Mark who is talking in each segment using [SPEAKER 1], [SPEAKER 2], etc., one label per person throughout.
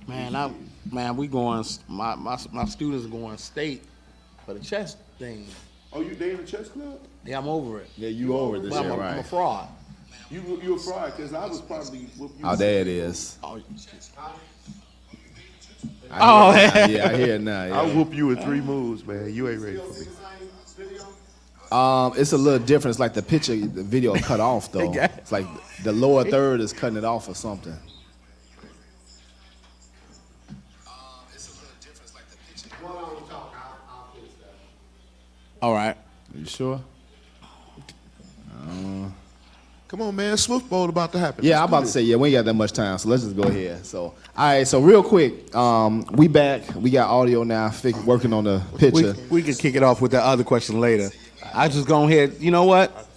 [SPEAKER 1] Man, we going. My students are going state for the chess thing.
[SPEAKER 2] Oh, they in the chess club?
[SPEAKER 1] Yeah, I'm over it.
[SPEAKER 3] Yeah, you over this year, right?
[SPEAKER 1] I'm a fraud.
[SPEAKER 2] You a fraud because I was probably.
[SPEAKER 3] Oh, there it is.
[SPEAKER 1] Oh,
[SPEAKER 3] yeah, I hear it now. Yeah.
[SPEAKER 2] I'll whoop you in 3 moves, man. You ain't ready for me.
[SPEAKER 3] It's a little different. It's like the video cut off though. It's like the lower third is cutting it off or something.
[SPEAKER 1] All right.
[SPEAKER 3] You sure?
[SPEAKER 2] Come on, man. Swift Bowl about to happen.
[SPEAKER 3] Yeah, I'm about to say, we ain't got that much time, so let's just go ahead. So, all right, so real quick, we back. We got audio now, working on the picture.
[SPEAKER 1] We can kick it off with that other question later. I just go ahead. You know what?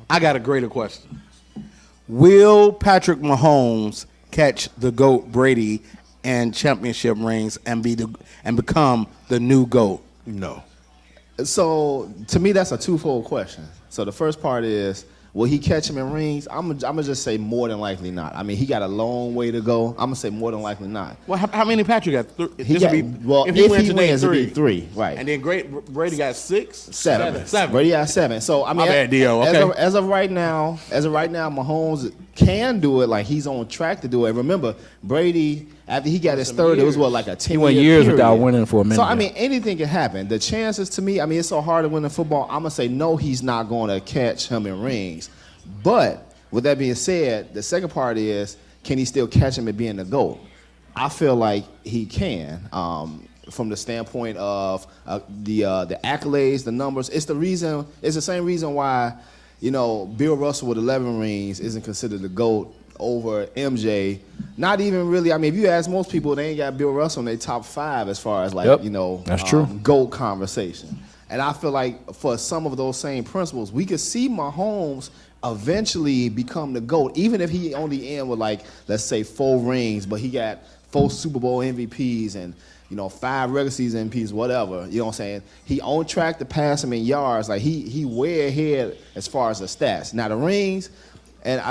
[SPEAKER 1] I got a greater question. Will Patrick Mahomes catch the GOAT Brady and championship rings and become the new GOAT?
[SPEAKER 2] No.
[SPEAKER 3] So, to me, that's a twofold question. So the first part is, will he catch him in rings? I'm gonna just say more than likely not. I mean, he got a long way to go. I'm gonna say more than likely not.
[SPEAKER 1] Well, how many Patrick got?
[SPEAKER 3] If he wins, it'll be 3, right?
[SPEAKER 1] And then Brady got 6,
[SPEAKER 3] 7.
[SPEAKER 1] 7.
[SPEAKER 3] Brady got 7. So I mean,
[SPEAKER 1] bad, Dio. Okay.
[SPEAKER 3] As of right now, Mahomes can do it. Like he's on track to do it. Remember, Brady after he got his third, it was like a 10.
[SPEAKER 4] He went years without winning for a minute.
[SPEAKER 3] So I mean, anything can happen. The chances to me, I mean, it's so hard to win in football. I'm gonna say no, he's not going to catch him in rings. But with that being said, the second part is, can he still catch him at being the GOAT? I feel like he can. From the standpoint of the accolades, the numbers, it's the same reason why, Bill Russell with 11 rings isn't considered the GOAT over MJ. Not even really. I mean, if you ask most people, they ain't got Bill Russell in their top 5 as far as
[SPEAKER 4] that's true.
[SPEAKER 3] GOAT conversation. And I feel like for some of those same principles, we could see Mahomes eventually become the GOAT, even if he only end with let's say 4 rings, but he got 4 Super Bowl MVPs and 5 regular season MVPs, whatever. You know what I'm saying? He on track to pass him in yards. Like he way ahead as far as the stats. Now the rings, and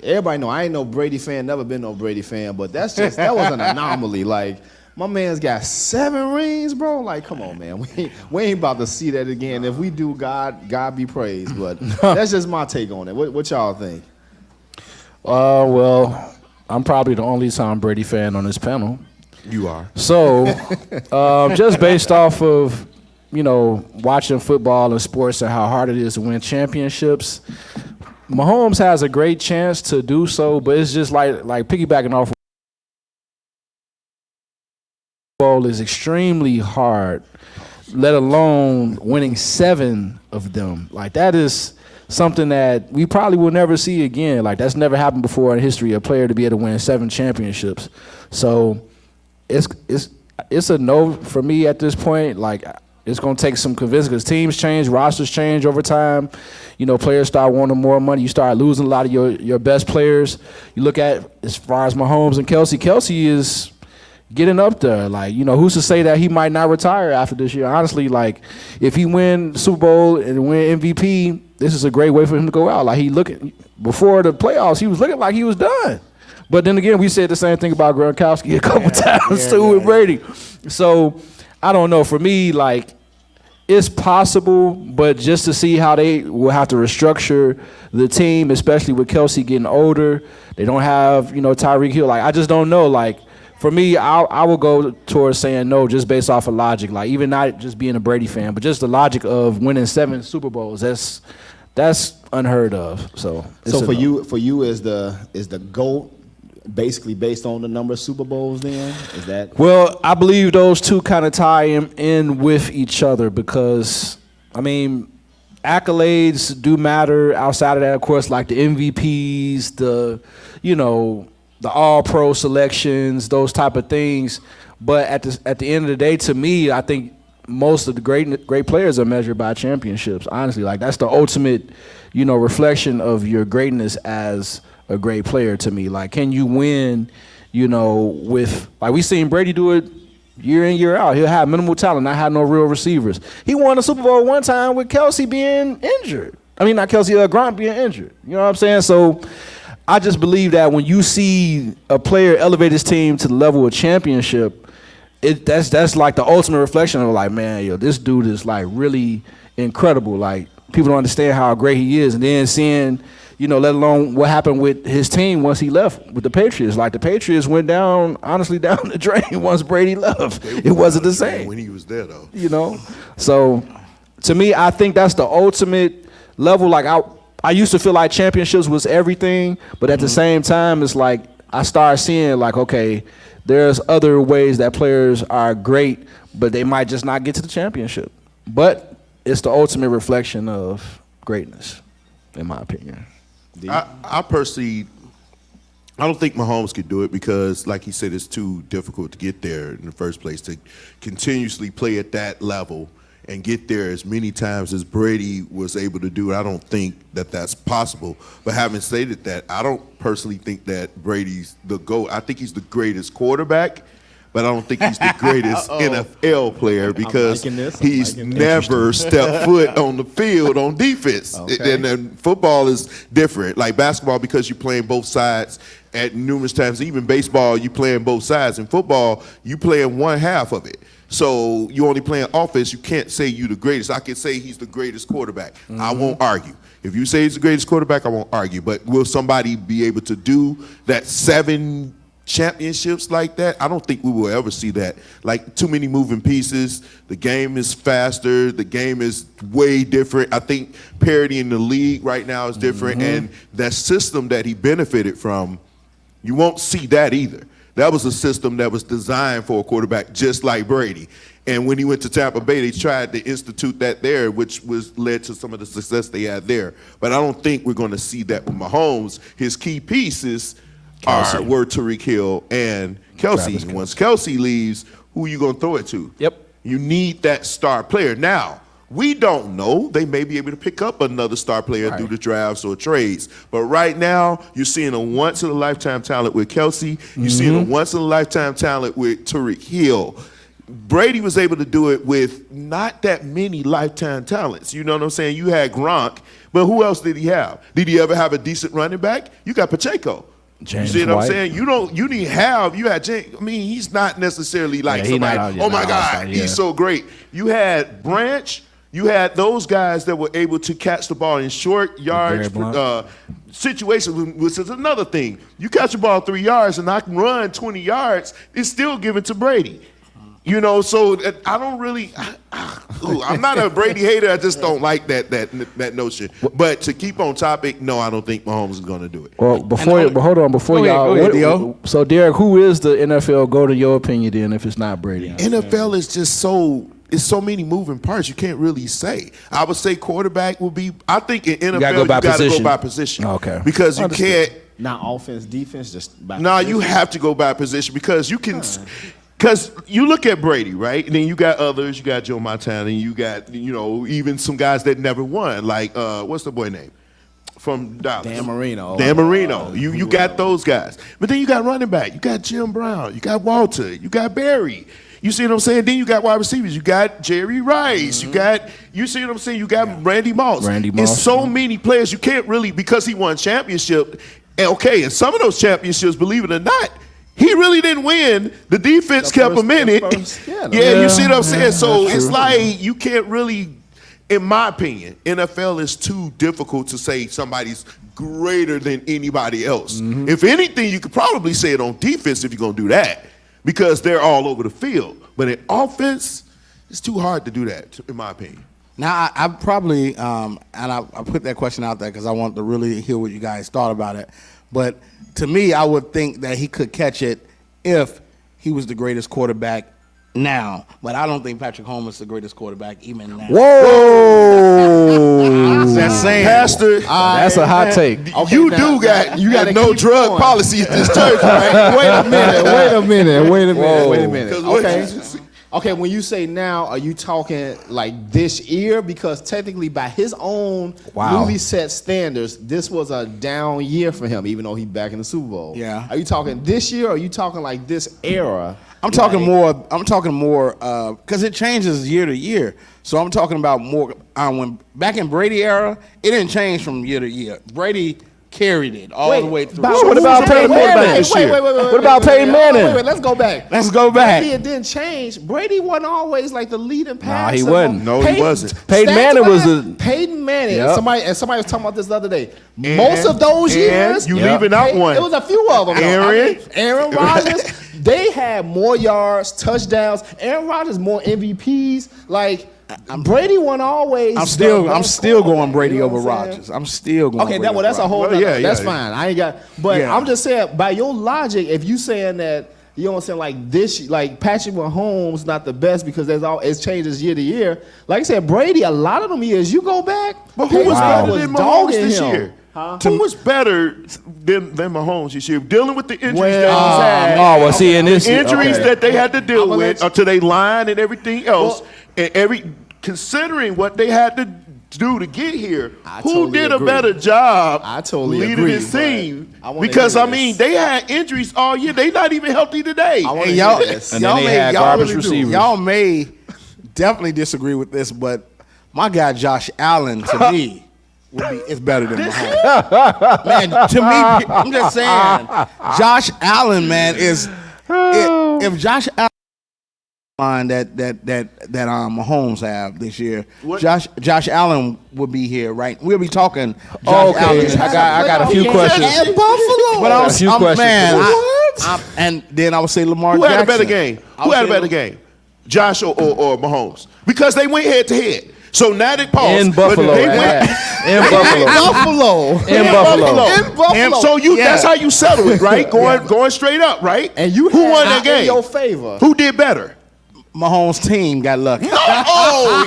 [SPEAKER 3] everybody know I ain't no Brady fan, never been no Brady fan, but that was an anomaly. Like my man's got 7 rings, bro. Like, come on, man. We ain't about to see that again. If we do, God be praised. But that's just my take on it. What y'all think?
[SPEAKER 4] Well, I'm probably the only Tom Brady fan on this panel.
[SPEAKER 2] You are.
[SPEAKER 4] So, just based off of, watching football and sports and how hard it is to win championships, Mahomes has a great chance to do so, but it's just like piggybacking off is extremely hard, let alone winning 7 of them. Like that is something that we probably will never see again. Like that's never happened before in history, a player to be able to win 7 championships. So it's a no for me at this point. Like it's gonna take some convincing because teams change, rosters change over time. Players start wanting more money. You start losing a lot of your best players. You look at as far as Mahomes and Kelsey. Kelsey is getting up there. Like, who's to say that he might not retire after this year? Honestly, like, if he win Super Bowl and win MVP, this is a great way for him to go out. Like, before the playoffs, he was looking like he was done. But then again, we said the same thing about Gronkowski a couple times too with Brady. So, I don't know. For me, like, it's possible, but just to see how they will have to restructure the team, especially with Kelsey getting older. They don't have, Tyreek Hill. Like, I just don't know. Like, for me, I will go towards saying no, just based off of logic. Like even not just being a Brady fan, but just the logic of winning 7 Super Bowls. That's unheard of. So
[SPEAKER 3] for you is the GOAT basically based on the number of Super Bowls? Then is that?
[SPEAKER 4] Well, I believe those two kind of tie in with each other because I mean, accolades do matter. Outside of that, of course, like the MVPs, the all-pro selections, those type of things. But at the end of the day, to me, I think most of the great players are measured by championships. Honestly, like that's the ultimate, reflection of your greatness as a great player. To me, like can you win, with like we seen Brady do it year in year out. He'll have minimal talent, not have no real receivers. He won a Super Bowl one time with Kelsey being injured. I mean, not Kelsey, Gronk being injured. You know what I'm saying? So. I just believe that when you see a player elevate his team to the level of championship, that's like the ultimate reflection of like, man, yo, this dude is like really incredible. Like people don't understand how great he is, and then seeing, you know, let alone what happened with his team once he left with the Patriots. Like the Patriots went down, honestly, down the drain once Brady left. It wasn't the same
[SPEAKER 2] when he was there, though.
[SPEAKER 4] you know. So to me, I think that's the ultimate level. Like I used to feel like championships was everything, but at the same time, it's like I started seeing like, okay, there's other ways that players are great, but they might just not get to the championship. But it's the ultimate reflection of greatness, in my opinion.
[SPEAKER 2] I personally, I don't think Mahomes could do it because, like he said, it's too difficult to get there in the first place, to continuously play at that level and get there as many times as Brady was able to do it. I don't think that that's possible. But having stated that, I don't personally think that Brady's the GOAT. I think he's the greatest quarterback, but I don't think he's the greatest NFL player because he's never stepped foot on the field on defense.
[SPEAKER 3] Okay.
[SPEAKER 2] And then football is different. Like basketball, because you're playing both sides at numerous times. Even baseball, you playing both sides. In football, you playing one half of it. So you only playing offense. You can't say you the greatest. I can say he's the greatest quarterback. I won't argue. If you say he's the greatest quarterback, I won't argue. But will somebody be able to do that 7 championships like that? I don't think we will ever see that. Like, too many moving pieces. The game is faster. The game is way different. I think parity in the league right now is different. And that system that he benefited from, you won't see that either. That was a system that was designed for a quarterback just like Brady. And when he went to Tampa Bay, they tried to institute that there, which led to some of the success they had there. But I don't think we're going to see that with Mahomes. His key pieces were Tyreek Hill and Kelsey. Once Kelsey leaves, who are you going to throw it to?
[SPEAKER 4] Yep.
[SPEAKER 2] You need that star player. Now, we don't know. They may be able to pick up another star player through the drafts or trades. But right now, you're seeing a once-in-a-lifetime talent with Kelsey. You're seeing a once-in-a-lifetime talent with Tyreek Hill. Brady was able to do it with not that many lifetime talents. You know what I'm saying? You had Gronk, but who else did he have? Did he ever have a decent running back? You got Pacheco.
[SPEAKER 4] James
[SPEAKER 2] You see what
[SPEAKER 4] White.
[SPEAKER 2] I'm saying? You didn't have, you had James. I mean, he's not necessarily like
[SPEAKER 4] Yeah, he
[SPEAKER 2] somebody,
[SPEAKER 4] not out yet.
[SPEAKER 2] oh my
[SPEAKER 4] No,
[SPEAKER 2] God,
[SPEAKER 4] yeah.
[SPEAKER 2] he's so great. You had Branch. You had those guys that were able to catch the ball in short yards situations, which is another thing. You catch the ball 3 yards and I can run 20 yards, it's still given to Brady. You know, so I don't really. I'm not a Brady hater. I just don't like that notion. But to keep on topic, no, I don't think Mahomes is going to do it.
[SPEAKER 4] Well, but hold on, before
[SPEAKER 1] Go ahead,
[SPEAKER 4] y'all.
[SPEAKER 1] go ahead, Dio.
[SPEAKER 4] So, Derek, who is the NFL GOAT in your opinion? Then, if it's not Brady,
[SPEAKER 2] NFL is just so. It's so many moving parts. You can't really say. I would say quarterback will be. I think in NFL you
[SPEAKER 4] gotta go by
[SPEAKER 2] got to go
[SPEAKER 4] position.
[SPEAKER 2] by position.
[SPEAKER 4] Okay.
[SPEAKER 2] Because you
[SPEAKER 4] Understood.
[SPEAKER 2] can't.
[SPEAKER 3] Not offense, defense, just back.
[SPEAKER 2] No, you have to go by position because you can. Because you look at Brady, right? And then you got others. You got Joe Montana. And you got, even some guys that never won. Like, what's the boy name? From Dallas.
[SPEAKER 3] Dan Marino.
[SPEAKER 2] Dan Marino. You got those guys. But then you got running back. You got Jim Brown. You got Walter. You got Barry. You see what I'm saying? Then you got wide receivers. You got Jerry Rice. You see what I'm saying? You got Randy Moss. It's so many players. You can't really, because he won championship. And some of those championships, believe it or not, he really didn't win. The defense kept him in it. You see what I'm saying? So it's like you can't really, in my opinion, NFL is too difficult to say somebody's greater than anybody else. If anything, you could probably say it on defense if you're going to do that because they're all over the field. But in offense, it's too hard to do that, in my opinion.
[SPEAKER 1] Now, I probably, and I put that question out there because I want to really hear what you guys thought about it. But to me, I would think that he could catch it if he was the greatest quarterback now. But I don't think Patrick Mahomes is the greatest quarterback even now.
[SPEAKER 4] Whoa!
[SPEAKER 1] That's saying.
[SPEAKER 2] Pastor,
[SPEAKER 4] That's a hot take.
[SPEAKER 3] Okay,
[SPEAKER 2] you
[SPEAKER 3] now-
[SPEAKER 2] got
[SPEAKER 3] you gotta
[SPEAKER 2] no
[SPEAKER 3] keep
[SPEAKER 2] drug
[SPEAKER 3] going.
[SPEAKER 2] policy at this church, right?
[SPEAKER 3] Wait a minute.
[SPEAKER 2] Whoa.
[SPEAKER 3] Okay. Okay, when you say now, are you talking like this year? Because technically, by his own newly set standards, this was a down year for him, even though he's back in the Super Bowl.
[SPEAKER 1] Yeah.
[SPEAKER 3] Are you talking this year, or are you talking like this era?
[SPEAKER 1] I'm talking more because it changes year to year. So I'm talking about more when back in Brady era, it didn't change from year to year. Brady carried it all the way through.
[SPEAKER 4] What about Peyton Manning? What about Peyton Manning?
[SPEAKER 3] Let's go back.
[SPEAKER 1] Let's go back.
[SPEAKER 3] Maybe it didn't change. Brady wasn't always like the leading passer.
[SPEAKER 4] he wasn't.
[SPEAKER 2] No, he wasn't.
[SPEAKER 4] Peyton Manning was
[SPEAKER 3] Peyton Manning.
[SPEAKER 4] Yep.
[SPEAKER 3] Somebody was talking about this the other day. Most of those years,
[SPEAKER 2] you leaving out one.
[SPEAKER 3] It was a few of them.
[SPEAKER 2] Aaron
[SPEAKER 3] Rodgers. They had more yards, touchdowns. Aaron Rodgers more MVPs. Like Brady wasn't always.
[SPEAKER 1] I'm still going
[SPEAKER 3] quarterback,
[SPEAKER 1] Brady
[SPEAKER 3] you know
[SPEAKER 1] over
[SPEAKER 3] what I'm saying?
[SPEAKER 1] Rodgers. I'm still going.
[SPEAKER 3] Okay,
[SPEAKER 1] Brady over
[SPEAKER 3] that's a whole.
[SPEAKER 1] Rodgers.
[SPEAKER 3] Nother, that's
[SPEAKER 2] yeah.
[SPEAKER 3] fine. I ain't got. But
[SPEAKER 1] Yeah.
[SPEAKER 3] I'm just saying, by your logic, if you saying that, you know what I'm saying, like this, like Patrick Mahomes not the best because it changes year to year. Like I said, Brady, a lot of them years you go back.
[SPEAKER 2] But who was
[SPEAKER 3] Wow.
[SPEAKER 2] better than Mahomes
[SPEAKER 3] dogging
[SPEAKER 2] this
[SPEAKER 3] him.
[SPEAKER 2] year? Who was better than Mahomes this year? Dealing with the injuries
[SPEAKER 3] Well,
[SPEAKER 2] that he's had.
[SPEAKER 4] Oh, well, see, in this
[SPEAKER 2] Injuries
[SPEAKER 4] okay.
[SPEAKER 2] that they had to deal
[SPEAKER 3] I'ma
[SPEAKER 2] with
[SPEAKER 3] let
[SPEAKER 2] to their line and everything else,
[SPEAKER 3] Well-
[SPEAKER 2] and considering what they had to do to get here,
[SPEAKER 3] I
[SPEAKER 2] who
[SPEAKER 3] totally
[SPEAKER 2] did
[SPEAKER 3] agree.
[SPEAKER 2] a better job
[SPEAKER 3] I totally
[SPEAKER 2] leading
[SPEAKER 3] agree,
[SPEAKER 2] his
[SPEAKER 3] but
[SPEAKER 2] team?
[SPEAKER 3] I wanna
[SPEAKER 2] Because
[SPEAKER 3] hear
[SPEAKER 2] I mean,
[SPEAKER 3] this.
[SPEAKER 2] they had injuries all year. They not even healthy today.
[SPEAKER 3] I wanna
[SPEAKER 1] And
[SPEAKER 3] hear
[SPEAKER 1] y'all,
[SPEAKER 3] this.
[SPEAKER 4] And then
[SPEAKER 1] y'all
[SPEAKER 4] they
[SPEAKER 1] may,
[SPEAKER 4] had
[SPEAKER 1] y'all
[SPEAKER 4] garbage
[SPEAKER 1] really do.
[SPEAKER 4] receivers.
[SPEAKER 1] Y'all may definitely disagree with this, but my guy Josh Allen to me is better than Mahomes. Man, to me, I'm just saying, Josh Allen, man, is if Josh Allen line that Mahomes have this year, Josh Allen would be here, right? We'll be talking. Josh Allen.
[SPEAKER 4] Okay, I got a few questions.
[SPEAKER 3] At Buffalo.
[SPEAKER 1] But
[SPEAKER 4] A few questions.
[SPEAKER 1] man,
[SPEAKER 3] What?
[SPEAKER 1] and then I would say Lamar
[SPEAKER 2] Who
[SPEAKER 1] Jackson.
[SPEAKER 2] had a better game? Who had a better game? Josh or Mahomes? Because they went head to head. So now they pause.
[SPEAKER 4] In Buffalo.
[SPEAKER 2] They
[SPEAKER 4] at
[SPEAKER 2] went,
[SPEAKER 4] that. In Buffalo.
[SPEAKER 3] Buffalo.
[SPEAKER 4] In Buffalo.
[SPEAKER 3] In Buffalo.
[SPEAKER 2] And so that's how you settle it, right? Going straight up, right?
[SPEAKER 3] And you
[SPEAKER 2] who
[SPEAKER 3] had
[SPEAKER 2] won that
[SPEAKER 3] in
[SPEAKER 2] game?
[SPEAKER 3] your favor.
[SPEAKER 2] Who did better?
[SPEAKER 1] Mahomes' team got lucky.
[SPEAKER 2] Oh,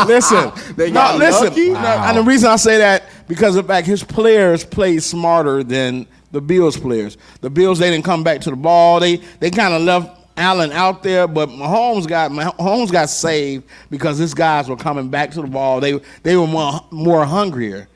[SPEAKER 1] Listen.
[SPEAKER 3] They got lucky?
[SPEAKER 1] No, and the reason I say that because of the fact his players played smarter than the Bills players. The Bills, they didn't come back to the ball. They kind of left Allen out there, but Mahomes got saved because his guys were coming back to the ball. They were more hungrier.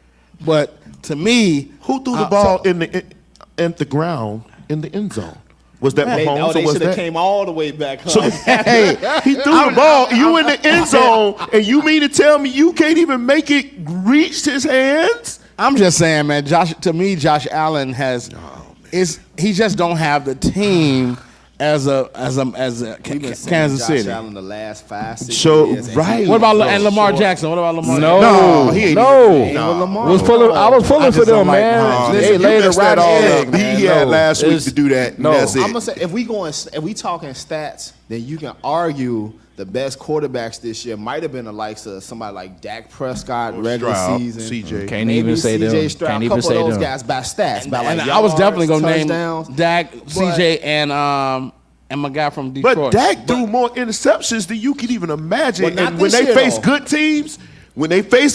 [SPEAKER 1] But to me,
[SPEAKER 2] who threw the ball in the ground in the end zone? Was that Mahomes
[SPEAKER 3] They
[SPEAKER 2] or was
[SPEAKER 3] should have
[SPEAKER 2] that?
[SPEAKER 3] came all the way back. Huh?
[SPEAKER 2] So, hey, he threw the ball. You in the end zone, and you mean to tell me you can't even make it reach his hands?
[SPEAKER 1] I'm just saying, man. Josh Allen he just don't have the team as a
[SPEAKER 3] We've been saying
[SPEAKER 1] Kansas
[SPEAKER 3] Josh
[SPEAKER 1] City.
[SPEAKER 3] Allen the last 5-6
[SPEAKER 2] So,
[SPEAKER 3] years. and
[SPEAKER 2] right.
[SPEAKER 3] he
[SPEAKER 1] What about
[SPEAKER 3] was
[SPEAKER 1] and Lamar
[SPEAKER 3] short.
[SPEAKER 1] Jackson? What about Lamar?
[SPEAKER 4] No,
[SPEAKER 2] No, he ain't even-
[SPEAKER 3] With Lamar.
[SPEAKER 4] I was pulling for
[SPEAKER 1] just don't
[SPEAKER 4] them,
[SPEAKER 1] like
[SPEAKER 4] man.
[SPEAKER 1] Mahomes.
[SPEAKER 4] They
[SPEAKER 2] Listen,
[SPEAKER 4] laid
[SPEAKER 2] you
[SPEAKER 4] a
[SPEAKER 2] messed that
[SPEAKER 4] right
[SPEAKER 2] all
[SPEAKER 4] egg,
[SPEAKER 2] up.
[SPEAKER 4] man.
[SPEAKER 2] He had
[SPEAKER 4] No.
[SPEAKER 2] last week
[SPEAKER 4] It's-
[SPEAKER 2] to do that. And
[SPEAKER 4] no.
[SPEAKER 2] that's it.
[SPEAKER 3] I'm gonna say if we talking stats, then you can argue the best quarterbacks this year might have been the likes of somebody like Dak Prescott regular
[SPEAKER 2] Stroud,
[SPEAKER 3] season.
[SPEAKER 2] CJ.
[SPEAKER 4] Can't
[SPEAKER 3] Maybe
[SPEAKER 4] even say
[SPEAKER 3] CJ
[SPEAKER 4] them.
[SPEAKER 3] Stroud,
[SPEAKER 4] Can't
[SPEAKER 3] a
[SPEAKER 4] even
[SPEAKER 3] couple
[SPEAKER 4] say
[SPEAKER 3] of those
[SPEAKER 4] them.
[SPEAKER 3] guys by stats. By
[SPEAKER 1] And
[SPEAKER 3] like
[SPEAKER 1] I was definitely gonna
[SPEAKER 3] touchdowns.
[SPEAKER 1] name Dak, CJ, and my guy from Detroit.
[SPEAKER 2] But Dak threw more interceptions than you could even imagine.
[SPEAKER 3] Well, not
[SPEAKER 2] And when
[SPEAKER 3] this
[SPEAKER 2] they
[SPEAKER 3] year,
[SPEAKER 2] face
[SPEAKER 3] though.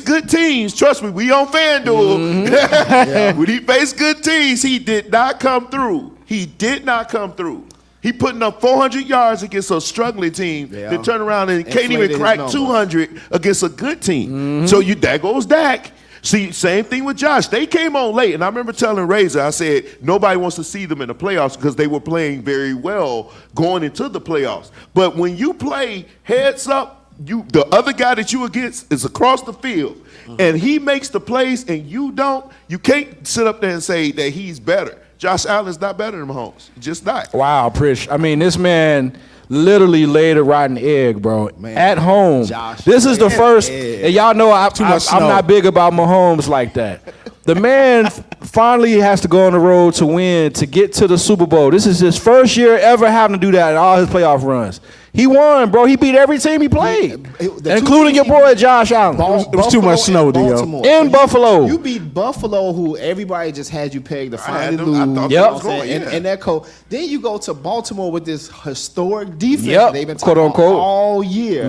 [SPEAKER 2] good teams, trust me, we on FanDuel.
[SPEAKER 3] Mm-hmm.
[SPEAKER 2] When he faced good teams, he did not come through. He did not come through. He putting up 400 yards against a struggling team
[SPEAKER 3] Yeah.
[SPEAKER 2] that turn around and can't
[SPEAKER 3] Inflated
[SPEAKER 2] even
[SPEAKER 3] his
[SPEAKER 2] crack
[SPEAKER 3] numbers.
[SPEAKER 2] 200 against a good team.
[SPEAKER 3] Mm-hmm.
[SPEAKER 2] So there goes Dak. See, same thing with Josh. They came on late, and I remember telling Razor, I said, nobody wants to see them in the playoffs because they were playing very well going into the playoffs. But when you play heads up, the other guy that you against is across the field, and he makes the plays and you don't, you can't sit up there and say that he's better. Josh Allen's not better than Mahomes. Just not.
[SPEAKER 4] Wow, Prish. I mean, this man literally laid a rotten egg, bro.
[SPEAKER 3] Man.
[SPEAKER 4] At home.
[SPEAKER 3] Josh
[SPEAKER 4] This is the
[SPEAKER 3] laid an
[SPEAKER 4] first,
[SPEAKER 3] egg.
[SPEAKER 4] and y'all know
[SPEAKER 1] much
[SPEAKER 4] I'm
[SPEAKER 1] snow.
[SPEAKER 4] not big about Mahomes like that. The man finally has to go on the road to win, to get to the Super Bowl. This is his first year ever having to do that in all his playoff runs. He won, bro. He beat every team he played,
[SPEAKER 3] The
[SPEAKER 4] including your boy Josh Allen.
[SPEAKER 1] It was too much snow,
[SPEAKER 3] and
[SPEAKER 1] Dio.
[SPEAKER 3] Baltimore.
[SPEAKER 4] In Buffalo.
[SPEAKER 3] You beat Buffalo, who everybody just had you pegged to
[SPEAKER 2] had
[SPEAKER 3] finally
[SPEAKER 2] them. I
[SPEAKER 3] lose.
[SPEAKER 2] thought
[SPEAKER 3] You
[SPEAKER 4] they
[SPEAKER 3] know
[SPEAKER 4] was
[SPEAKER 3] what I'm
[SPEAKER 2] going,
[SPEAKER 3] saying?
[SPEAKER 2] yeah.
[SPEAKER 3] And that then you go to Baltimore with this historic defense
[SPEAKER 4] Yep,
[SPEAKER 3] that they've been
[SPEAKER 4] quote,
[SPEAKER 3] talking about
[SPEAKER 4] unquote.
[SPEAKER 3] all year.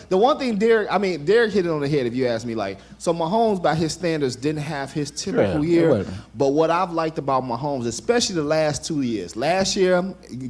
[SPEAKER 3] The one thing Derek hit it on the head if you ask me. Like, so Mahomes, by his standards, didn't have his typical
[SPEAKER 4] Yeah, it
[SPEAKER 3] year.
[SPEAKER 4] wasn't.
[SPEAKER 3] But what I've liked about Mahomes, especially the last 2 years, last year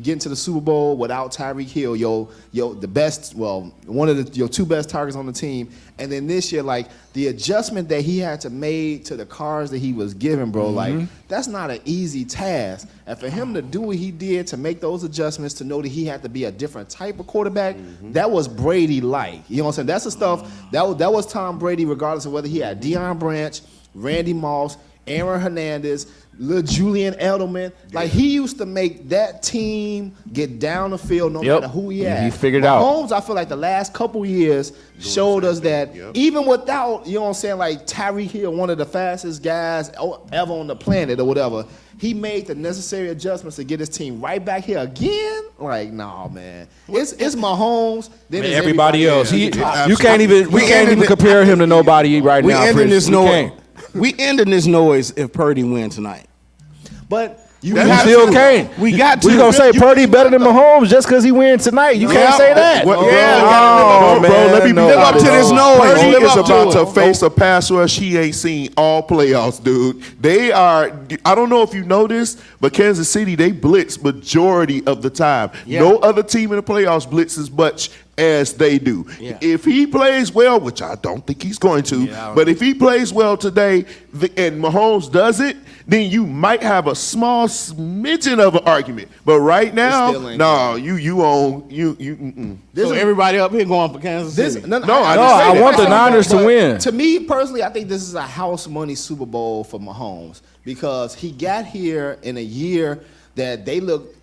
[SPEAKER 3] getting to the Super Bowl without Tyreek Hill, the best, one of your two best targets on the team, and then this year, like the adjustment that he had to make to the cards that he was given, bro, like that's not an easy task. And for him to do what he did, to make those adjustments, to know that he had to be a different type of quarterback, that was Brady-like. You know what I'm saying? That's the stuff that was Tom Brady, regardless of whether he had Deion Branch, Randy Moss, Aaron Hernandez, little Julian Edelman. Like, he used to make that team get down the field no
[SPEAKER 4] Yep.
[SPEAKER 3] matter who he
[SPEAKER 4] And
[SPEAKER 3] had.
[SPEAKER 4] he figured out.
[SPEAKER 3] Mahomes, I feel like the last couple years showed us that even without, you know what I'm saying, like Tyreek Hill, one of the fastest guys ever on the planet or whatever, he made the necessary adjustments to get his team right back here again. Like, nah, man. It's Mahomes, then it's
[SPEAKER 4] Everybody else.
[SPEAKER 3] He,
[SPEAKER 4] You can't even compare him to nobody right
[SPEAKER 1] We
[SPEAKER 4] now.
[SPEAKER 1] ending
[SPEAKER 4] Chris.
[SPEAKER 1] this
[SPEAKER 4] You
[SPEAKER 1] noise.
[SPEAKER 4] can't.
[SPEAKER 1] We ending this noise if Purdy win tonight.
[SPEAKER 3] but you
[SPEAKER 4] We
[SPEAKER 1] have
[SPEAKER 4] still
[SPEAKER 1] to.
[SPEAKER 4] can't.
[SPEAKER 1] We got to.
[SPEAKER 4] We gonna say
[SPEAKER 3] You
[SPEAKER 4] Purdy
[SPEAKER 3] really
[SPEAKER 4] better than
[SPEAKER 3] got to.
[SPEAKER 4] Mahomes just because he wins tonight. You can't say that.
[SPEAKER 2] What-
[SPEAKER 4] Oh,
[SPEAKER 2] bro,
[SPEAKER 4] man,
[SPEAKER 2] let me
[SPEAKER 4] no.
[SPEAKER 2] live
[SPEAKER 1] up to this noise.
[SPEAKER 2] Purdy
[SPEAKER 1] Live
[SPEAKER 2] is
[SPEAKER 1] up to
[SPEAKER 2] about
[SPEAKER 1] it.
[SPEAKER 2] to face a pass rush he ain't seen all playoffs, dude. They are. I don't know if you know this, but Kansas City, they blitz majority of the time.
[SPEAKER 1] Yeah.
[SPEAKER 2] No other team in the playoffs blitz as much as they do.
[SPEAKER 1] Yeah.
[SPEAKER 2] If he plays well, which I don't think he's going to, but if he plays well today and Mahomes does it, then you might have a small smidgen of an argument. But right now,
[SPEAKER 3] still ain't
[SPEAKER 2] no, you own you. Mm-mm.
[SPEAKER 1] So everybody up here going for Kansas City.
[SPEAKER 2] I
[SPEAKER 4] I want the Niners to
[SPEAKER 3] But
[SPEAKER 4] win.
[SPEAKER 3] To me personally, I think this is a house money Super Bowl for Mahomes because he got here in a year that they look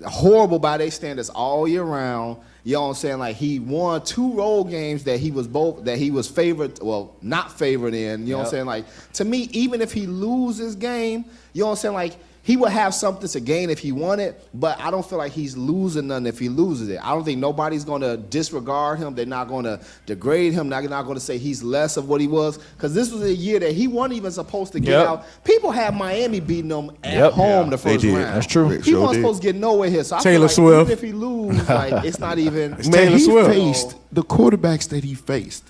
[SPEAKER 3] horrible by their standards all year round. You know what I'm saying? Like, he won 2 road games that he was favored, well, not favored in. You know what I'm saying? Like, to me, even if he loses game, you know what I'm saying? Like, he would have something to gain if he won it, but I don't feel like he's losing nothing if he loses it. I don't think nobody's going to disregard him. They're not going to degrade him. They're not going to say he's less of what he was because this was a year that he wasn't even supposed to get
[SPEAKER 4] Yep.
[SPEAKER 3] out. People had Miami beating them at
[SPEAKER 4] Yep.
[SPEAKER 3] home the
[SPEAKER 2] they
[SPEAKER 3] first
[SPEAKER 2] did.
[SPEAKER 3] round.
[SPEAKER 4] That's true.
[SPEAKER 2] They
[SPEAKER 3] He
[SPEAKER 2] sure
[SPEAKER 3] wasn't
[SPEAKER 2] did.
[SPEAKER 3] supposed to get nowhere here. So I
[SPEAKER 1] Taylor
[SPEAKER 3] feel like
[SPEAKER 1] Swift.
[SPEAKER 3] even if he loses, like, it's not even.
[SPEAKER 2] Man,
[SPEAKER 1] Taylor
[SPEAKER 2] he
[SPEAKER 1] Swift.
[SPEAKER 2] faced the quarterbacks that he faced.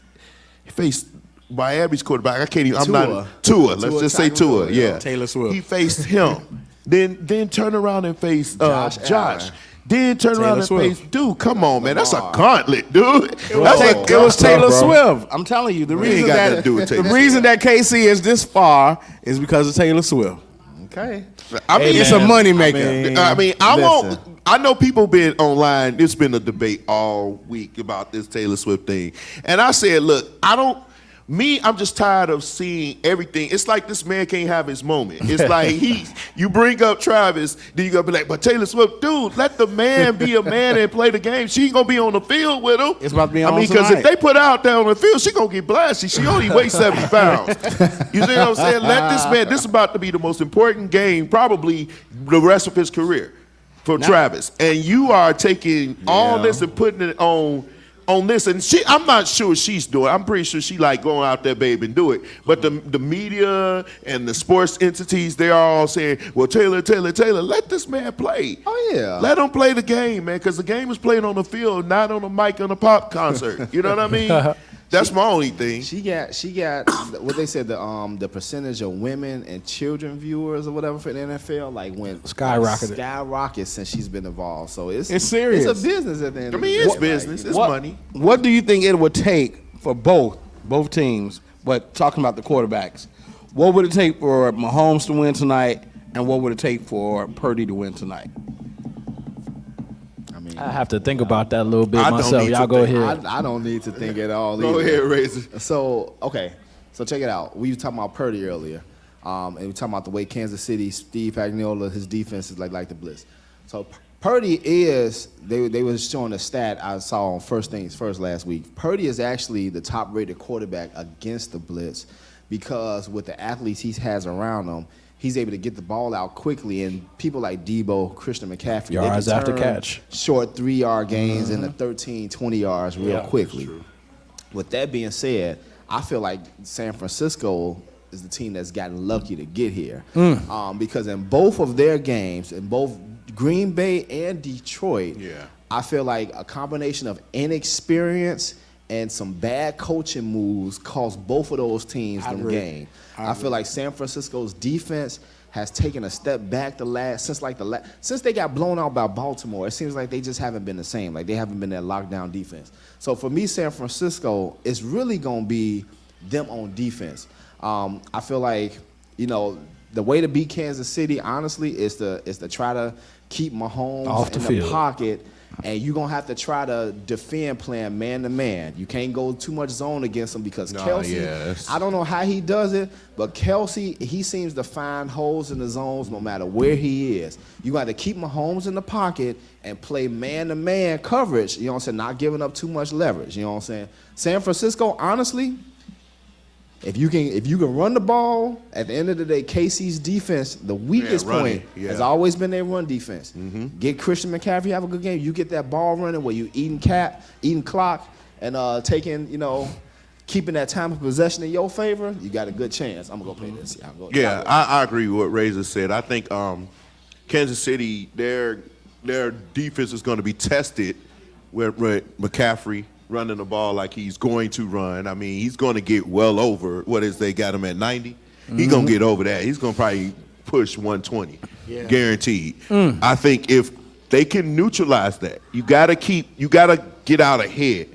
[SPEAKER 2] He faced Miami's quarterback. I can't even. I'm
[SPEAKER 3] Tua.
[SPEAKER 2] not Tua. Let's
[SPEAKER 3] Tua
[SPEAKER 2] just say Tua.
[SPEAKER 3] Tagovailoa,
[SPEAKER 2] Yeah,
[SPEAKER 1] Taylor Swift.
[SPEAKER 2] He faced him. then turn around and face
[SPEAKER 3] Josh
[SPEAKER 2] Josh.
[SPEAKER 3] Allen.
[SPEAKER 2] Then turn
[SPEAKER 1] Taylor
[SPEAKER 2] around and
[SPEAKER 1] Swift.
[SPEAKER 2] face. Dude, come on, man. That's a
[SPEAKER 3] Lamar.
[SPEAKER 2] gauntlet, dude.
[SPEAKER 1] It was Taylor Swift. I'm telling you, the
[SPEAKER 2] ain't
[SPEAKER 1] reason
[SPEAKER 2] got nothing
[SPEAKER 1] that
[SPEAKER 2] to do with Taylor
[SPEAKER 1] the reason that KC is this far is because of Taylor Swift.
[SPEAKER 3] Okay.
[SPEAKER 2] I mean,
[SPEAKER 1] It's a money maker.
[SPEAKER 3] Listen.
[SPEAKER 2] I know people been online. It's been a debate all week about this Taylor Swift thing, and I said, look, I'm just tired of seeing everything. It's like this man can't have his moment. It's like you bring up Travis, then you gonna be like, but Taylor Swift, dude, let the man be a man and play the game. She ain't gonna be on the field with him.
[SPEAKER 1] It's about to be on
[SPEAKER 2] because if
[SPEAKER 1] tonight.
[SPEAKER 2] they put her out there on the field, she gonna get blasted. She only weighs 70 pounds. You see what I'm saying? Let this man. This is about to be the most important game, probably the rest of his career for Travis. And you are taking all this and putting it on this, and I'm not sure she's doing it. I'm pretty sure she like going out there, babe, and do it. But the media and the sports entities, they are all saying, well, Taylor, let this man play.
[SPEAKER 3] Oh, yeah.
[SPEAKER 2] Let him play the game, man, because the game is played on the field, not on a mic on a pop concert. You know what I mean? That's my only thing.
[SPEAKER 3] She got what they said, the percentage of women and children viewers or whatever for the NFL went
[SPEAKER 4] Skyrocketed
[SPEAKER 3] since she's been involved. So it's
[SPEAKER 1] serious.
[SPEAKER 3] It's a business at the end.
[SPEAKER 2] I
[SPEAKER 3] of the
[SPEAKER 2] mean,
[SPEAKER 3] day.
[SPEAKER 2] it's
[SPEAKER 3] Like,
[SPEAKER 2] business. It's
[SPEAKER 1] What-
[SPEAKER 2] money.
[SPEAKER 1] What do you think it would take for both teams? But talking about the quarterbacks, what would it take for Mahomes to win tonight, and what would it take for Purdy to win tonight?
[SPEAKER 3] I mean,
[SPEAKER 4] I have to think about that a little bit
[SPEAKER 2] I don't
[SPEAKER 4] myself.
[SPEAKER 2] need
[SPEAKER 4] Y'all
[SPEAKER 2] to
[SPEAKER 4] go
[SPEAKER 2] think.
[SPEAKER 4] ahead.
[SPEAKER 3] I don't need to think at all.
[SPEAKER 2] Go
[SPEAKER 3] either.
[SPEAKER 2] ahead, Razor.
[SPEAKER 3] So check it out. We were talking about Purdy earlier, and we were talking about the way Kansas City, Steve Agneola, his defense is like the blitz. So Purdy is they were showing a stat I saw on First Things First last week. Purdy is actually the top-rated quarterback against the blitz because with the athletes he has around him, he's able to get the ball out quickly, and people like Debo, Christian McCaffrey, they can
[SPEAKER 4] Yards after
[SPEAKER 3] turn
[SPEAKER 4] catch.
[SPEAKER 3] short 3-yard gains into 13, 20 yards real quickly. With that being said, I feel like San Francisco is the team that's gotten lucky to get here. Because in both of their games, in both Green Bay and Detroit, I feel like a combination of inexperience and some bad coaching moves cost both of those teams
[SPEAKER 1] I
[SPEAKER 3] them
[SPEAKER 1] agree.
[SPEAKER 3] game. I feel like San Francisco's defense has taken a step back since they got blown out by Baltimore. It seems like they just haven't been the same. Like they haven't been that lockdown defense. So for me, San Francisco is really gonna be them on defense. I feel like the way to beat Kansas City, honestly, is to try to keep Mahomes
[SPEAKER 4] Off the
[SPEAKER 3] in
[SPEAKER 4] field.
[SPEAKER 3] the pocket and you're gonna have to try to defend playing man to man. You can't go too much zone against him because Kelsey.
[SPEAKER 2] yes.
[SPEAKER 3] I don't know how he does it, but Kelsey, he seems to find holes in the zones no matter where he is. You got to keep Mahomes in the pocket and play man-to-man coverage, you know what I'm saying, not giving up too much leverage, you know what I'm saying. San Francisco, honestly, if you can run the ball, at the end of the day, KC's defense, the weakest
[SPEAKER 2] running,
[SPEAKER 3] point has always been their run defense. Get Christian McCaffrey, have a good game. You get that ball running where you eating clock, and taking, keeping that time of possession in your favor, you got a good chance. I'm gonna go play this.
[SPEAKER 2] Yeah, I agree with what Razor said. I think Kansas City, their defense is going to be tested with McCaffrey running the ball like he's going to run. I mean, he's going to get well over they got him at 90. He's going to get over that. He's going to probably push 120, guaranteed. I think if they can neutralize that, you got to get out ahead.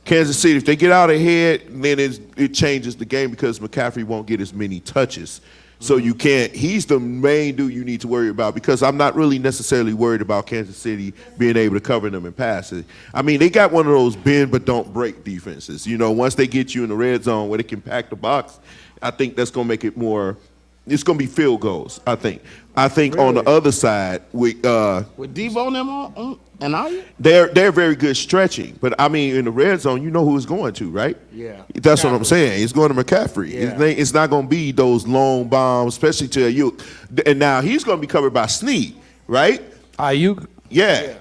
[SPEAKER 2] Kansas City, if they get out ahead, then it changes the game because McCaffrey won't get as many touches. So you can't. He's the main dude you need to worry about because I'm not really necessarily worried about Kansas City being able to cover them and pass it. I mean, they got one of those bend but don't break defenses. Once they get you in the red zone where they can pack the box, I think that's going to make it more. It's going to be field goals. I think really? On the other side with
[SPEAKER 1] Debo and them on and all you?
[SPEAKER 2] They're very good stretching, but I mean in the red zone, you know who it's going to, right?
[SPEAKER 1] Yeah.
[SPEAKER 2] That's what I'm saying. It's going to McCaffrey.
[SPEAKER 1] Yeah.
[SPEAKER 2] It's not going to be those long bombs, especially to you. And now he's going to be covered by Snead, right?
[SPEAKER 4] Ayuk.
[SPEAKER 2] Yeah.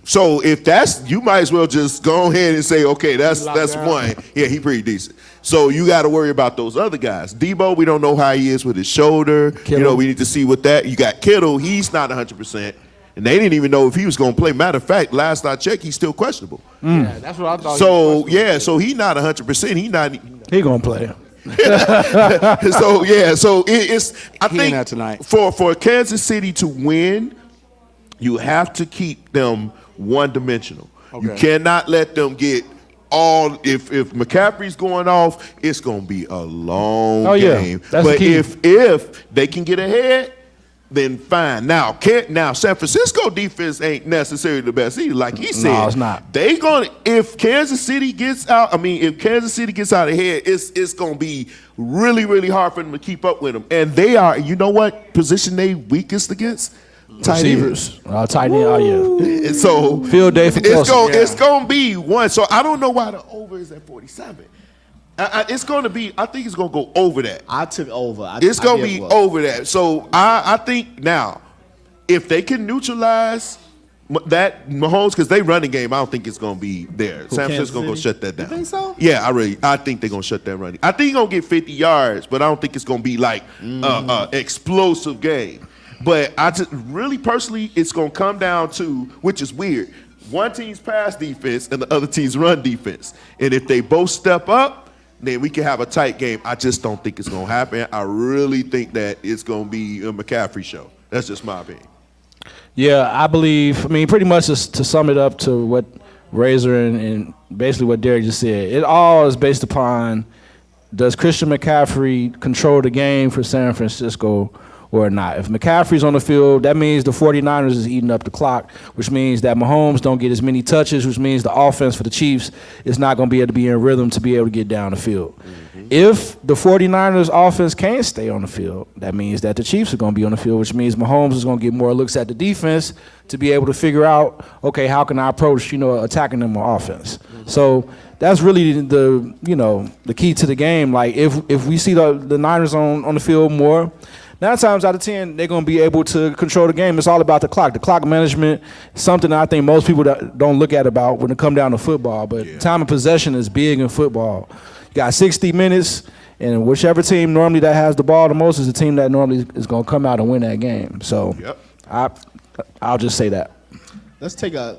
[SPEAKER 2] So if that's, you might as well just go ahead and say, okay, that's one. Yeah, he pretty decent. So you got to worry about those other guys. Debo, we don't know how he is with his shoulder.
[SPEAKER 4] Kittle.
[SPEAKER 2] We need to see what that. You got Kittle. He's not 100%. And they didn't even know if he was going to play. Matter of fact, last I checked, he's still questionable.
[SPEAKER 1] Yeah, that's what I thought.
[SPEAKER 2] So he's not 100%. He not.
[SPEAKER 4] He gonna play.
[SPEAKER 2] So it's. I
[SPEAKER 1] He in
[SPEAKER 2] think
[SPEAKER 1] there tonight.
[SPEAKER 2] for Kansas City to win, you have to keep them one-dimensional.
[SPEAKER 1] Okay.
[SPEAKER 2] You cannot let them get all. If McCaffrey's going off, it's going to be a long game.
[SPEAKER 4] That's
[SPEAKER 2] but
[SPEAKER 4] the key.
[SPEAKER 2] if they can get ahead, then fine. Now San Francisco defense ain't necessarily the best either. Like he said,
[SPEAKER 4] No, it's not.
[SPEAKER 2] If Kansas City gets out ahead, it's gonna be really, really hard for them to keep up with them. And they are, you know what position they weakest against? Tight ends.
[SPEAKER 4] Receivers. Tight end. Oh yeah.
[SPEAKER 2] And so
[SPEAKER 4] Field day for Kelsey.
[SPEAKER 2] it's gonna be one. So I don't know why the over is at 47. It's going to be. I think it's going to go over that.
[SPEAKER 3] I took over.
[SPEAKER 2] It's going to be over that. So I think now, if they can neutralize that Mahomes, because they running game, I don't think it's going to be there. San Francisco going to shut that down.
[SPEAKER 3] You think so?
[SPEAKER 2] Yeah, I think they're going to shut that running. I think he's going to get 50 yards, but I don't think it's going to be like explosive game. But really personally, it's going to come down to, which is weird, one team's pass defense and the other team's run defense. And if they both step up, then we can have a tight game. I just don't think it's going to happen. I really think that it's going to be a McCaffrey show. That's just my opinion.
[SPEAKER 4] Yeah, I believe. I mean, pretty much just to sum it up to what Razor and basically what Derek just said. It all is based upon, does Christian McCaffrey control the game for San Francisco or not? If McCaffrey's on the field, that means the 49ers is eating up the clock, which means that Mahomes don't get as many touches, which means the offense for the Chiefs is not going to be able to be in rhythm to be able to get down the field. If the 49ers offense can't stay on the field, that means that the Chiefs are going to be on the field, which means Mahomes is going to get more looks at the defense to be able to figure out, okay, how can I approach, attacking them on offense? So that's really the key to the game. Like if we see the Niners on the field more, 9 times out of 10, they're going to be able to control the game. It's all about the clock. The clock management is something that I think most people don't look at about when it comes down to football. But time of possession is big in football. You got 60 minutes, and whichever team normally that has the ball the most is the team that normally is going to come out and win that game. So I'll just say that.
[SPEAKER 3] Let's take a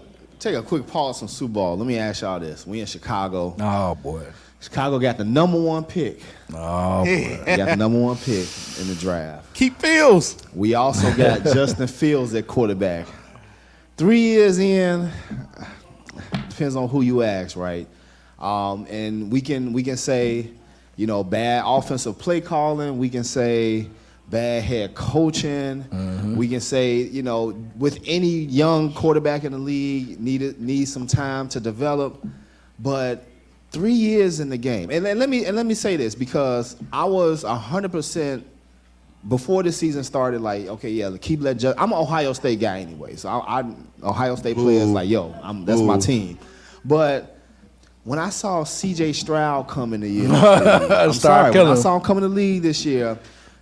[SPEAKER 3] quick pause from Super Bowl. Let me ask y'all this. We in Chicago.
[SPEAKER 4] Oh, boy.
[SPEAKER 3] Chicago got the number 1 pick.
[SPEAKER 4] Oh, boy.
[SPEAKER 3] Got the number 1 pick in the draft.
[SPEAKER 1] Keep Fields.
[SPEAKER 3] We also got Justin Fields at quarterback. 3 years in, depends on who you ask, right? And we can say, bad offensive play calling. We can say bad head coaching.
[SPEAKER 4] Mm-hmm.
[SPEAKER 3] We can say, you know, with any young quarterback in the league, needs some time to develop. But 3 years in the game, and let me say this, because I was 100% before the season started. Like, okay, yeah, keep let. I'm an Ohio State guy anyway, so I Ohio State players like, yo, that's my team. But when I saw C.J. Stroud come in the year, I'm sorry, when I saw him come in the league this year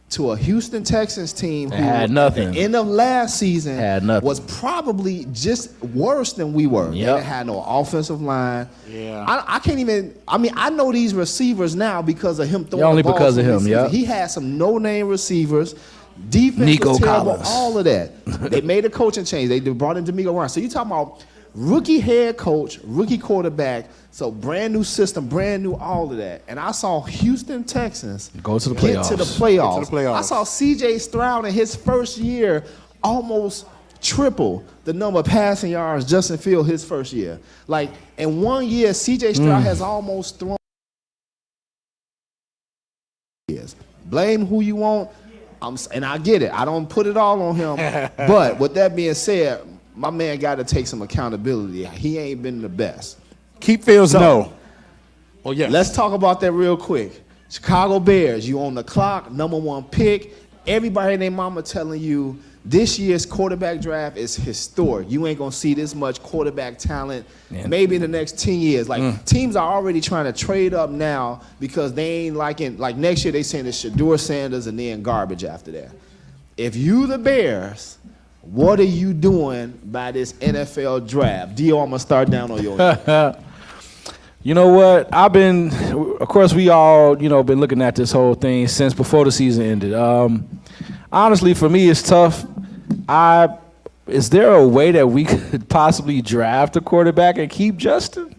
[SPEAKER 3] to a Houston Texans team who
[SPEAKER 4] had nothing.
[SPEAKER 3] at the end of last season
[SPEAKER 4] Had nothing.
[SPEAKER 3] was probably just worse than we were.
[SPEAKER 4] Yep.
[SPEAKER 3] They didn't have no offensive line.
[SPEAKER 1] Yeah.
[SPEAKER 3] I can't even. I mean, I know these receivers now because of him throwing
[SPEAKER 4] Only
[SPEAKER 3] the ball
[SPEAKER 4] because of
[SPEAKER 3] so
[SPEAKER 4] him,
[SPEAKER 3] many
[SPEAKER 4] yeah.
[SPEAKER 3] seasons. He had some no-name receivers. Defense
[SPEAKER 4] Nico
[SPEAKER 3] was terrible.
[SPEAKER 4] Collins.
[SPEAKER 3] All of that. They made a coaching change. They brought in D'Amico Ryan. So you talking about rookie head coach, rookie quarterback. So brand new system, brand new all of that. And I saw Houston Texans
[SPEAKER 4] Go to the
[SPEAKER 3] get to the
[SPEAKER 4] playoffs.
[SPEAKER 3] playoffs.
[SPEAKER 1] Get to the playoffs.
[SPEAKER 3] I saw C.J. Stroud in his first year almost triple the number of passing yards Justin Fields his first year. Like in 1 year, C.J. Stroud has almost thrown. Blame who you want, and I get it. I don't put it all on him. But with that being said, my man got to take some accountability. He ain't been the best.
[SPEAKER 1] Keep Fields no. Oh yeah.
[SPEAKER 3] Let's talk about that real quick. Chicago Bears, you on the clock, #1 pick. Everybody and their mama telling you this year's quarterback draft is historic. You ain't gonna see this much quarterback talent maybe in the next 10 years. Like teams are already trying to trade up now because they ain't liking, like next year they saying it's Shedeur Sanders and then garbage after that. If you the Bears, what are you doing by this NFL draft? Dio, I'm gonna start down on your end.
[SPEAKER 4] You know what? Of course, we all, been looking at this whole thing since before the season ended. Honestly, for me, it's tough. Is there a way that we could possibly draft a quarterback and keep Justin?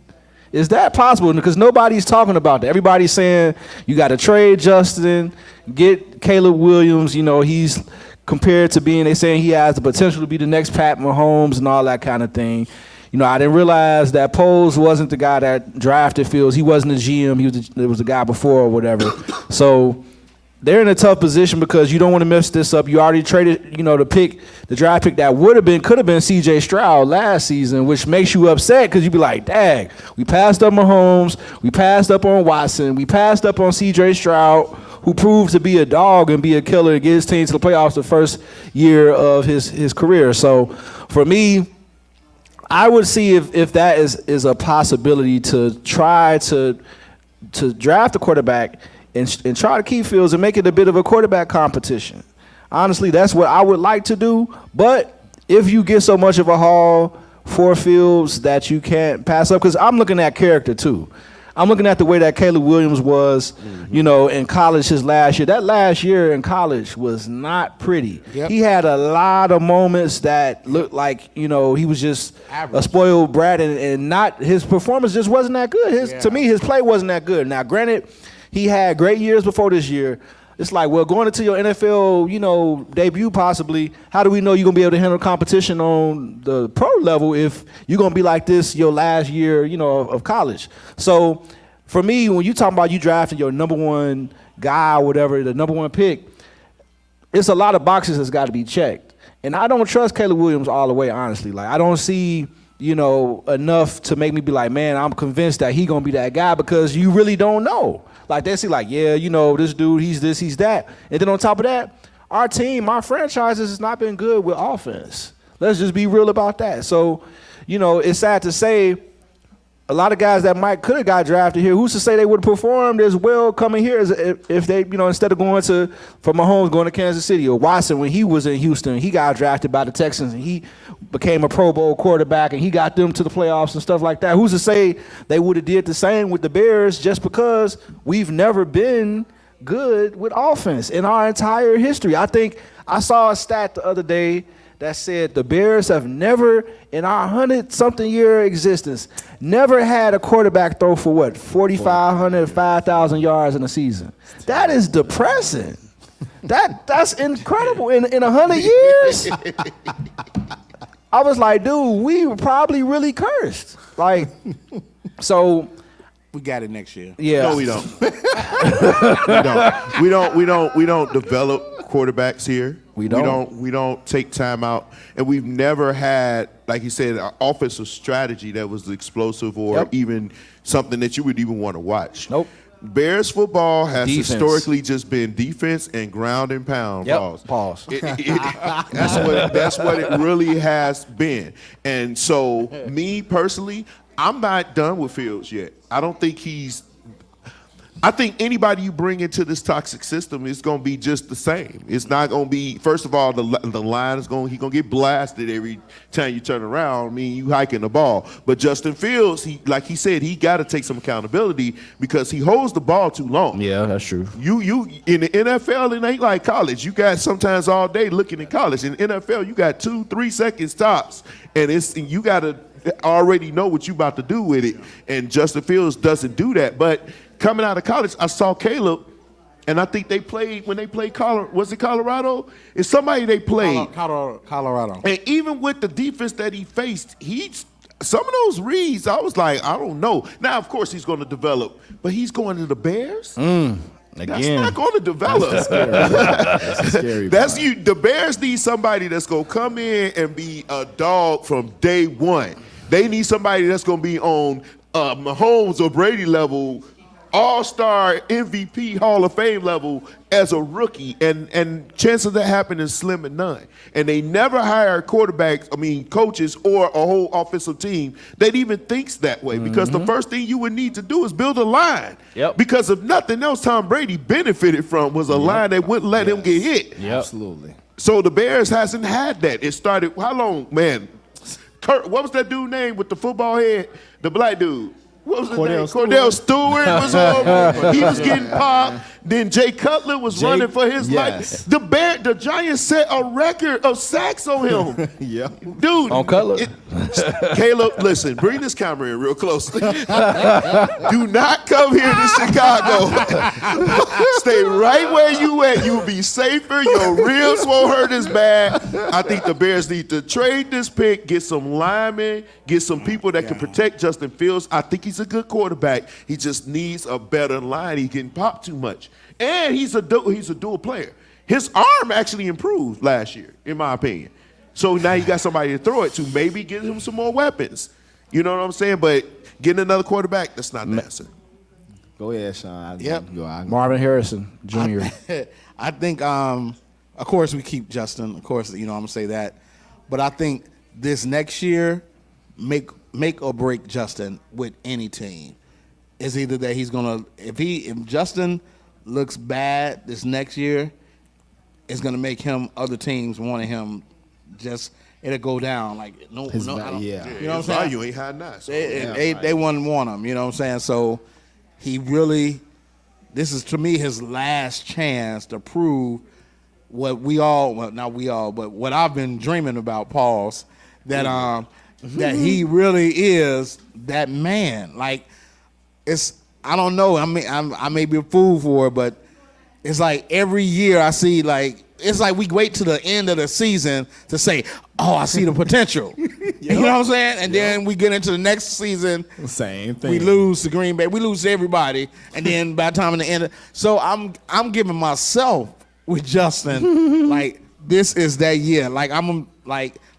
[SPEAKER 4] Is that possible? Because nobody's talking about that. Everybody's saying you got to trade Justin, get Caleb Williams. He's compared to they saying he has the potential to be the next Pat Mahomes and all that kind of thing. I didn't realize that Poles wasn't the guy that drafted Fields. He wasn't the GM. It was the guy before or whatever. So they're in a tough position because you don't want to mess this up. You already traded, the draft pick that could have been C.J. Stroud last season, which makes you upset because you'd be like, dang, we passed up Mahomes, we passed up on Watson, we passed up on C.J. Stroud, who proved to be a dog and be a killer and get his team to the playoffs the first year of his career. So for me, I would see if that is a possibility to try to draft a quarterback and try to keep Fields and make it a bit of a quarterback competition. Honestly, that's what I would like to do. But if you get so much of a haul for Fields that you can't pass up, because I'm looking at character too. I'm looking at the way that Caleb Williams was, in college his last year. That last year in college was not pretty.
[SPEAKER 1] Yep.
[SPEAKER 4] He had a lot of moments that looked like, he was just
[SPEAKER 1] Average.
[SPEAKER 4] a spoiled brat and not his performance just wasn't that good. To me, his play wasn't that good. Now, granted, he had great years before this year. It's like, well, going into your NFL, debut possibly, how do we know you're going to be able to handle competition on the pro level if you're going to be like this your last year, of college? So for me, when you talking about you drafting your #1 guy or whatever, the #1 pick, it's a lot of boxes that's got to be checked. And I don't trust Caleb Williams all the way, honestly. Like, I don't see, enough to make me be like, man, I'm convinced that he going to be that guy because you really don't know. Like, they see, like, yeah, this dude, he's this, he's that. And then on top of that, our team, our franchises has not been good with offense. Let's just be real about that. So, it's sad to say a lot of guys that could have got drafted here, who's to say they would have performed as well coming here as if they, instead of going for Mahomes going to Kansas City, or Watson when he was in Houston, he got drafted by the Texans and he became a Pro Bowl quarterback and he got them to the playoffs and stuff like that. Who's to say they would have did the same with the Bears just because we've never been good with offense in our entire history? I think I saw a stat the other day that said the Bears have never, in our 100-something year existence, never had a quarterback throw for 4,500, 5,000 yards in a season. That is depressing. That's incredible. In 100 years, I was like, dude, we were probably really cursed. Like, so.
[SPEAKER 1] We got it next year.
[SPEAKER 4] Yeah.
[SPEAKER 2] No, we don't. We don't develop quarterbacks here.
[SPEAKER 4] We don't.
[SPEAKER 2] We don't take time out, and we've never had, like you said, an offensive strategy that was explosive or
[SPEAKER 4] Yep.
[SPEAKER 2] even something that you would even want to watch.
[SPEAKER 4] Nope.
[SPEAKER 2] Bears football has
[SPEAKER 4] Defense.
[SPEAKER 2] historically just been defense and ground and pound.
[SPEAKER 4] Yep.
[SPEAKER 2] Pause.
[SPEAKER 4] Pause.
[SPEAKER 2] That's what it really has been. And so, me personally, I'm not done with Fields yet. I think anybody you bring into this toxic system is going to be just the same. It's not going to be. First of all, the line is going. He's going to get blasted every time you turn around. I mean, you hiking the ball. But Justin Fields, like he said, he got to take some accountability because he holds the ball too long.
[SPEAKER 4] Yeah, that's true.
[SPEAKER 2] You in the NFL, it ain't like college. You got sometimes all day looking at college. In the NFL, you got 2-3 seconds tops, and you got to already know what you about to do with it. And Justin Fields doesn't do that. But coming out of college, I saw Caleb, and I think they played when they played Colorado? It's somebody they played.
[SPEAKER 1] Colorado.
[SPEAKER 2] And even with the defense that he faced, some of those reads, I was like, I don't know. Now, of course, he's going to develop, but he's going to the Bears. That's
[SPEAKER 4] Again.
[SPEAKER 2] not going to develop.
[SPEAKER 3] That's scary.
[SPEAKER 2] That's you. The Bears need somebody that's going to come in and be a dog from day one. They need somebody that's going to be on Mahomes or Brady level, all-star MVP Hall of Fame level as a rookie, and chances of that happening is slim and none. And they never hire coaches or a whole offensive team that even thinks that way, because the first thing you would need to do is build a line.
[SPEAKER 4] Yep.
[SPEAKER 2] Because if nothing else, Tom Brady benefited from was a line that wouldn't let him get hit.
[SPEAKER 4] Yep.
[SPEAKER 3] Absolutely.
[SPEAKER 2] So the Bears hasn't had that. It started, how long, man? What was that dude name with the football head? The black dude. What was his name? Cordell Stewart was horrible. He was getting popped. Then Jay Cutler was running for his
[SPEAKER 3] yes.
[SPEAKER 2] life. The Giants set a record of sacks on him.
[SPEAKER 3] Yeah.
[SPEAKER 2] Dude.
[SPEAKER 4] On Cutler?
[SPEAKER 2] Caleb, listen, bring this camera in real close. Do not come here to Chicago. Stay right where you at. You'll be safer. Your ribs won't hurt as bad. I think the Bears need to trade this pick, get some linemen, get some people that can protect Justin Fields. I think he's a good quarterback. He just needs a better line. He's getting popped too much. And he's a dual player. His arm actually improved last year, in my opinion. So now you got somebody to throw it to. Maybe get him some more weapons. You know what I'm saying? But getting another quarterback, that's not the answer.
[SPEAKER 3] Go ahead, Sean.
[SPEAKER 1] Yep.
[SPEAKER 4] Marvin Harrison Jr.
[SPEAKER 1] I think, of course, we keep Justin. Of course, I'm going to say that. But I think this next year, make or break Justin with any team. It's either that he's going to, if Justin looks bad this next year, it's going to make other teams wanting him it'll go down. Like,
[SPEAKER 3] yeah.
[SPEAKER 1] you know what I'm saying?
[SPEAKER 2] Value ain't high enough. So.
[SPEAKER 1] They wouldn't want him, you know what I'm saying? So this is to me his last chance to prove what what I've been dreaming about, pause, that that he really is that man. Like, I don't know. I mean, I may be a fool for it, but it's like every year I see, like, it's like we wait to the end of the season to say, oh, I see the potential. You know what I'm saying? And then we get into the next season.
[SPEAKER 3] Same thing.
[SPEAKER 1] We lose to Green Bay. We lose to everybody. And then by the time in the end, so I'm giving myself with Justin, like, this is that year. Like,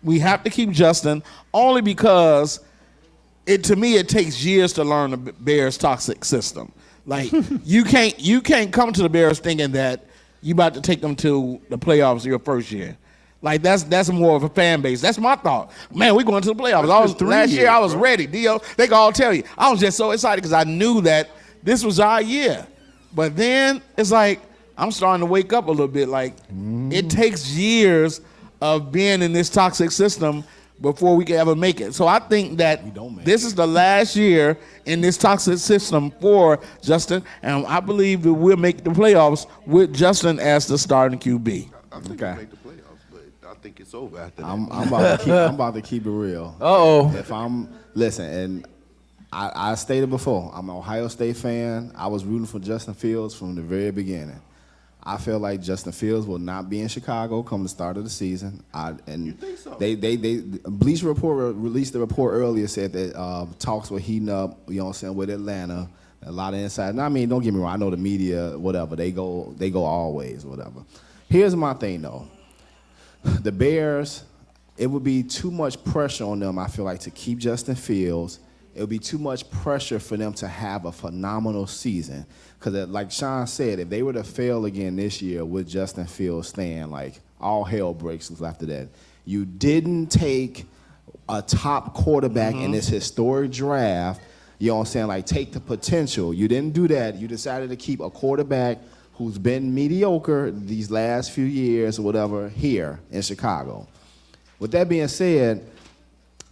[SPEAKER 1] we have to keep Justin only because to me it takes years to learn the Bears' toxic system. Like, you can't come to the Bears thinking that you about to take them to the playoffs your first year. Like, that's more of a fan base. That's my thought. Man, we're going to the playoffs. Last year I was ready. Dio, they can all tell you. I was just so excited because I knew that this was our year. But then it's like I'm starting to wake up a little bit. Like, it takes years of being in this toxic system before we can ever make it. So I think that this is the last year in this toxic system for Justin, and I believe that we'll make the playoffs with Justin as the starting QB.
[SPEAKER 2] I think we'll make the playoffs, but I think it's over after that.
[SPEAKER 3] I'm about to keep it real.
[SPEAKER 4] Uh-oh.
[SPEAKER 3] Listen, and I stated before, I'm an Ohio State fan. I was rooting for Justin Fields from the very beginning. I feel like Justin Fields will not be in Chicago come the start of the season.
[SPEAKER 2] You think so?
[SPEAKER 3] They Bleacher Report released the report earlier, said that talks were heating up, you know what I'm saying, with Atlanta. A lot of inside. Now, I mean, don't get me wrong, I know the media, whatever, they go always, whatever. Here's my thing, though. The Bears, it would be too much pressure on them, I feel like, to keep Justin Fields. It would be too much pressure for them to have a phenomenal season. Because, like Sean said, if they were to fail again this year with Justin Fields staying, like, all hell breaks loose after that. You didn't take a top quarterback in this historic draft. You know what I'm saying? Like, take the potential. You didn't do that. You decided to keep a quarterback who's been mediocre these last few years or whatever here in Chicago. With that being said,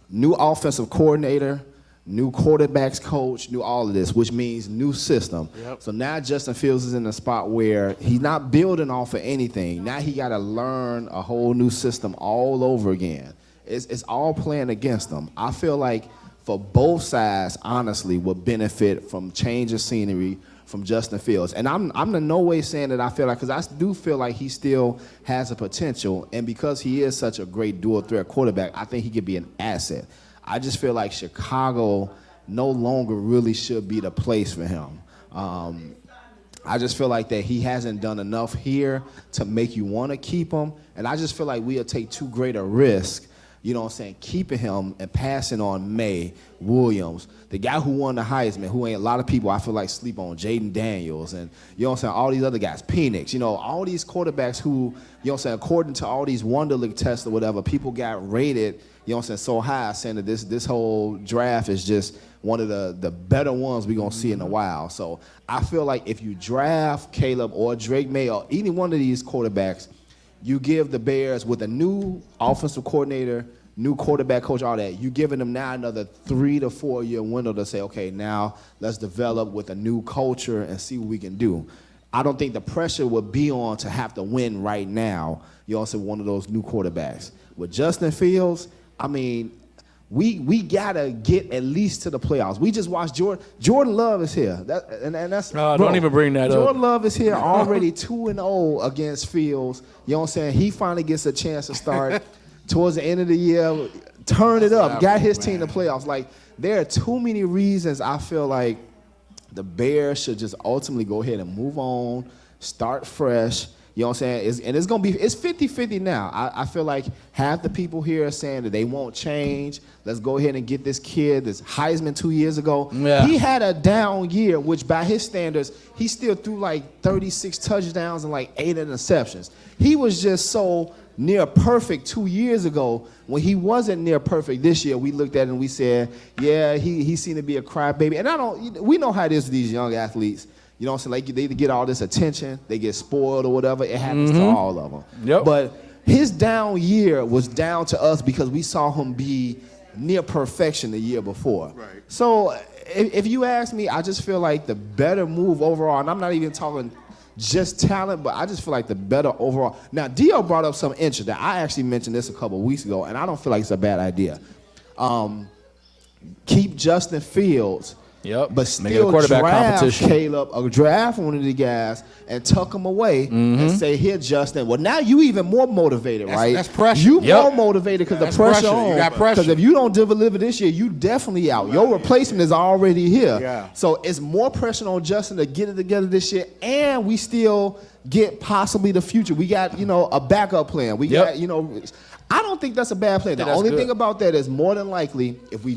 [SPEAKER 3] new offensive coordinator, new quarterbacks coach, new all of this, which means new system.
[SPEAKER 1] Yep.
[SPEAKER 3] So now Justin Fields is in a spot where he's not building off of anything. Now he got to learn a whole new system all over again. It's all playing against him. I feel like for both sides, honestly, would benefit from change of scenery from Justin Fields. And I'm in no way saying that I feel like, because I do feel like he still has a potential, and because he is such a great dual threat quarterback, I think he could be an asset. I just feel like Chicago no longer really should be the place for him. I just feel like that he hasn't done enough here to make you want to keep him, and I just feel like we'll take too great a risk, you know what I'm saying, keeping him and passing on May, Williams, the guy who won the Heisman, who ain't a lot of people I feel like sleep on, Jaden Daniels, and you know what I'm saying, all these other guys, Penix, you know, all these quarterbacks who, you know what I'm saying, according to all these Wonderlic tests or whatever, people got rated, you know what I'm saying, so high, saying that this whole draft is just one of the better ones we're going to see in a while. So I feel like if you draft Caleb or Drake May or any one of these quarterbacks, you give the Bears with a new offensive coordinator, new quarterback coach, all that, you giving them now another 3 to 4 year window to say, okay, now let's develop with a new culture and see what we can do. I don't think the pressure would be on to have to win right now. You also one of those new quarterbacks. With Justin Fields, I mean, we gotta get at least to the playoffs. We just watched Jordan Love is here. That's
[SPEAKER 4] don't even bring that up.
[SPEAKER 3] Jordan Love is here already 2-0 against Fields. You know what I'm saying? He finally gets a chance to start towards the end of the year, turn it up, got his team to playoffs. Like, there are too many reasons I feel like the Bears should just ultimately go ahead and move on, start fresh. You know what I'm saying? It's going to be, it's 50-50 now. I feel like half the people here are saying that they won't change. Let's go ahead and get this kid, this Heisman 2 years ago.
[SPEAKER 4] Yeah.
[SPEAKER 3] He had a down year, which by his standards, he still threw like 36 touchdowns and like 8 interceptions. He was just so near perfect 2 years ago. When he wasn't near perfect this year, we looked at it and we said, yeah, he seemed to be a crybaby. And we know how it is with these young athletes. You know what I'm saying? Like, they get all this attention, they get spoiled or whatever. It happens to all of them.
[SPEAKER 4] Yep.
[SPEAKER 3] But his down year was down to us because we saw him be near perfection the year before.
[SPEAKER 2] Right.
[SPEAKER 3] So if you ask me, I just feel like the better move overall, and I'm not even talking just talent, but I just feel like the better overall. Now, Dio brought up something interesting. I actually mentioned this a couple of weeks ago, and I don't feel like it's a bad idea. Keep Justin Fields.
[SPEAKER 4] Yep.
[SPEAKER 3] But
[SPEAKER 4] Make it a
[SPEAKER 3] still
[SPEAKER 4] quarterback
[SPEAKER 3] draft
[SPEAKER 4] competition.
[SPEAKER 3] Caleb, or draft one of the guys and tuck him away and say, here, Justin. Well, now you even more motivated, right?
[SPEAKER 1] That's pressure.
[SPEAKER 3] You
[SPEAKER 1] Yep.
[SPEAKER 3] more motivated because the
[SPEAKER 1] That's
[SPEAKER 3] pressure
[SPEAKER 1] pressure.
[SPEAKER 3] on.
[SPEAKER 1] You got pressure.
[SPEAKER 3] Because if you don't deliver this year, you definitely out. Your replacement is already here.
[SPEAKER 1] Yeah.
[SPEAKER 3] So it's more pressure on Justin to get it together this year, and we still get possibly the future. We got, a backup plan. We
[SPEAKER 4] Yep.
[SPEAKER 3] got, I don't think that's a bad plan. The
[SPEAKER 4] that's
[SPEAKER 3] only
[SPEAKER 4] good.
[SPEAKER 3] thing about that is more than likely, if we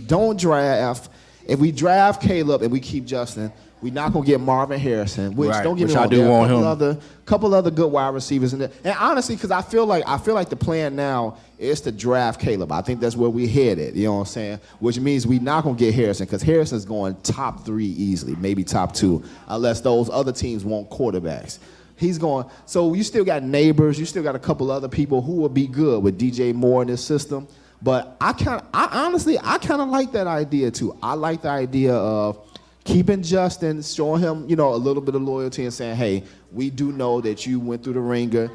[SPEAKER 3] draft Caleb and we keep Justin, we're not gonna get Marvin Harrison. Which
[SPEAKER 4] Right,
[SPEAKER 3] don't get
[SPEAKER 4] which
[SPEAKER 3] me
[SPEAKER 4] I
[SPEAKER 3] wrong,
[SPEAKER 4] do
[SPEAKER 3] there are
[SPEAKER 4] want him.
[SPEAKER 3] couple other good wide receivers in there. And honestly, because I feel like the plan now is to draft Caleb. I think that's where we headed. You know what I'm saying? Which means we're not gonna get Harrison because Harrison's going top 3 easily, maybe top 2, unless those other teams want quarterbacks. He's going. So you still got Neighbors. You still got a couple other people who will be good with DJ Moore in this system. But I honestly kind of like that idea too. I like the idea of keeping Justin, showing him, a little bit of loyalty and saying, hey, we do know that you went through the ringer.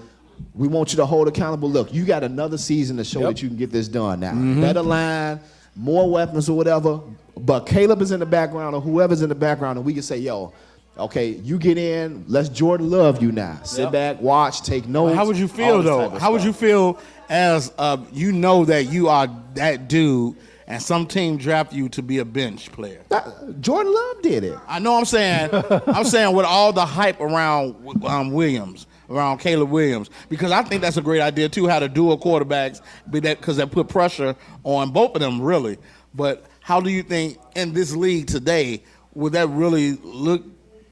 [SPEAKER 3] We want you to hold accountable. Look, you got another season to show that you can get this done now. Better line, more weapons or whatever. But Caleb is in the background or whoever's in the background, and we can say, yo, okay, you get in. Let's Jordan Love you now. Sit back, watch, take notes.
[SPEAKER 1] How would you feel,
[SPEAKER 3] all this
[SPEAKER 1] though?
[SPEAKER 3] type of
[SPEAKER 1] How would
[SPEAKER 3] stuff.
[SPEAKER 1] you feel as you know that you are that dude and some team draft you to be a bench player?
[SPEAKER 3] Jordan Love did it.
[SPEAKER 1] I know I'm saying with all the hype around Williams, around Caleb Williams, because I think that's a great idea too. How to dual quarterbacks, because that put pressure on both of them really. But how do you think in this league today would that really look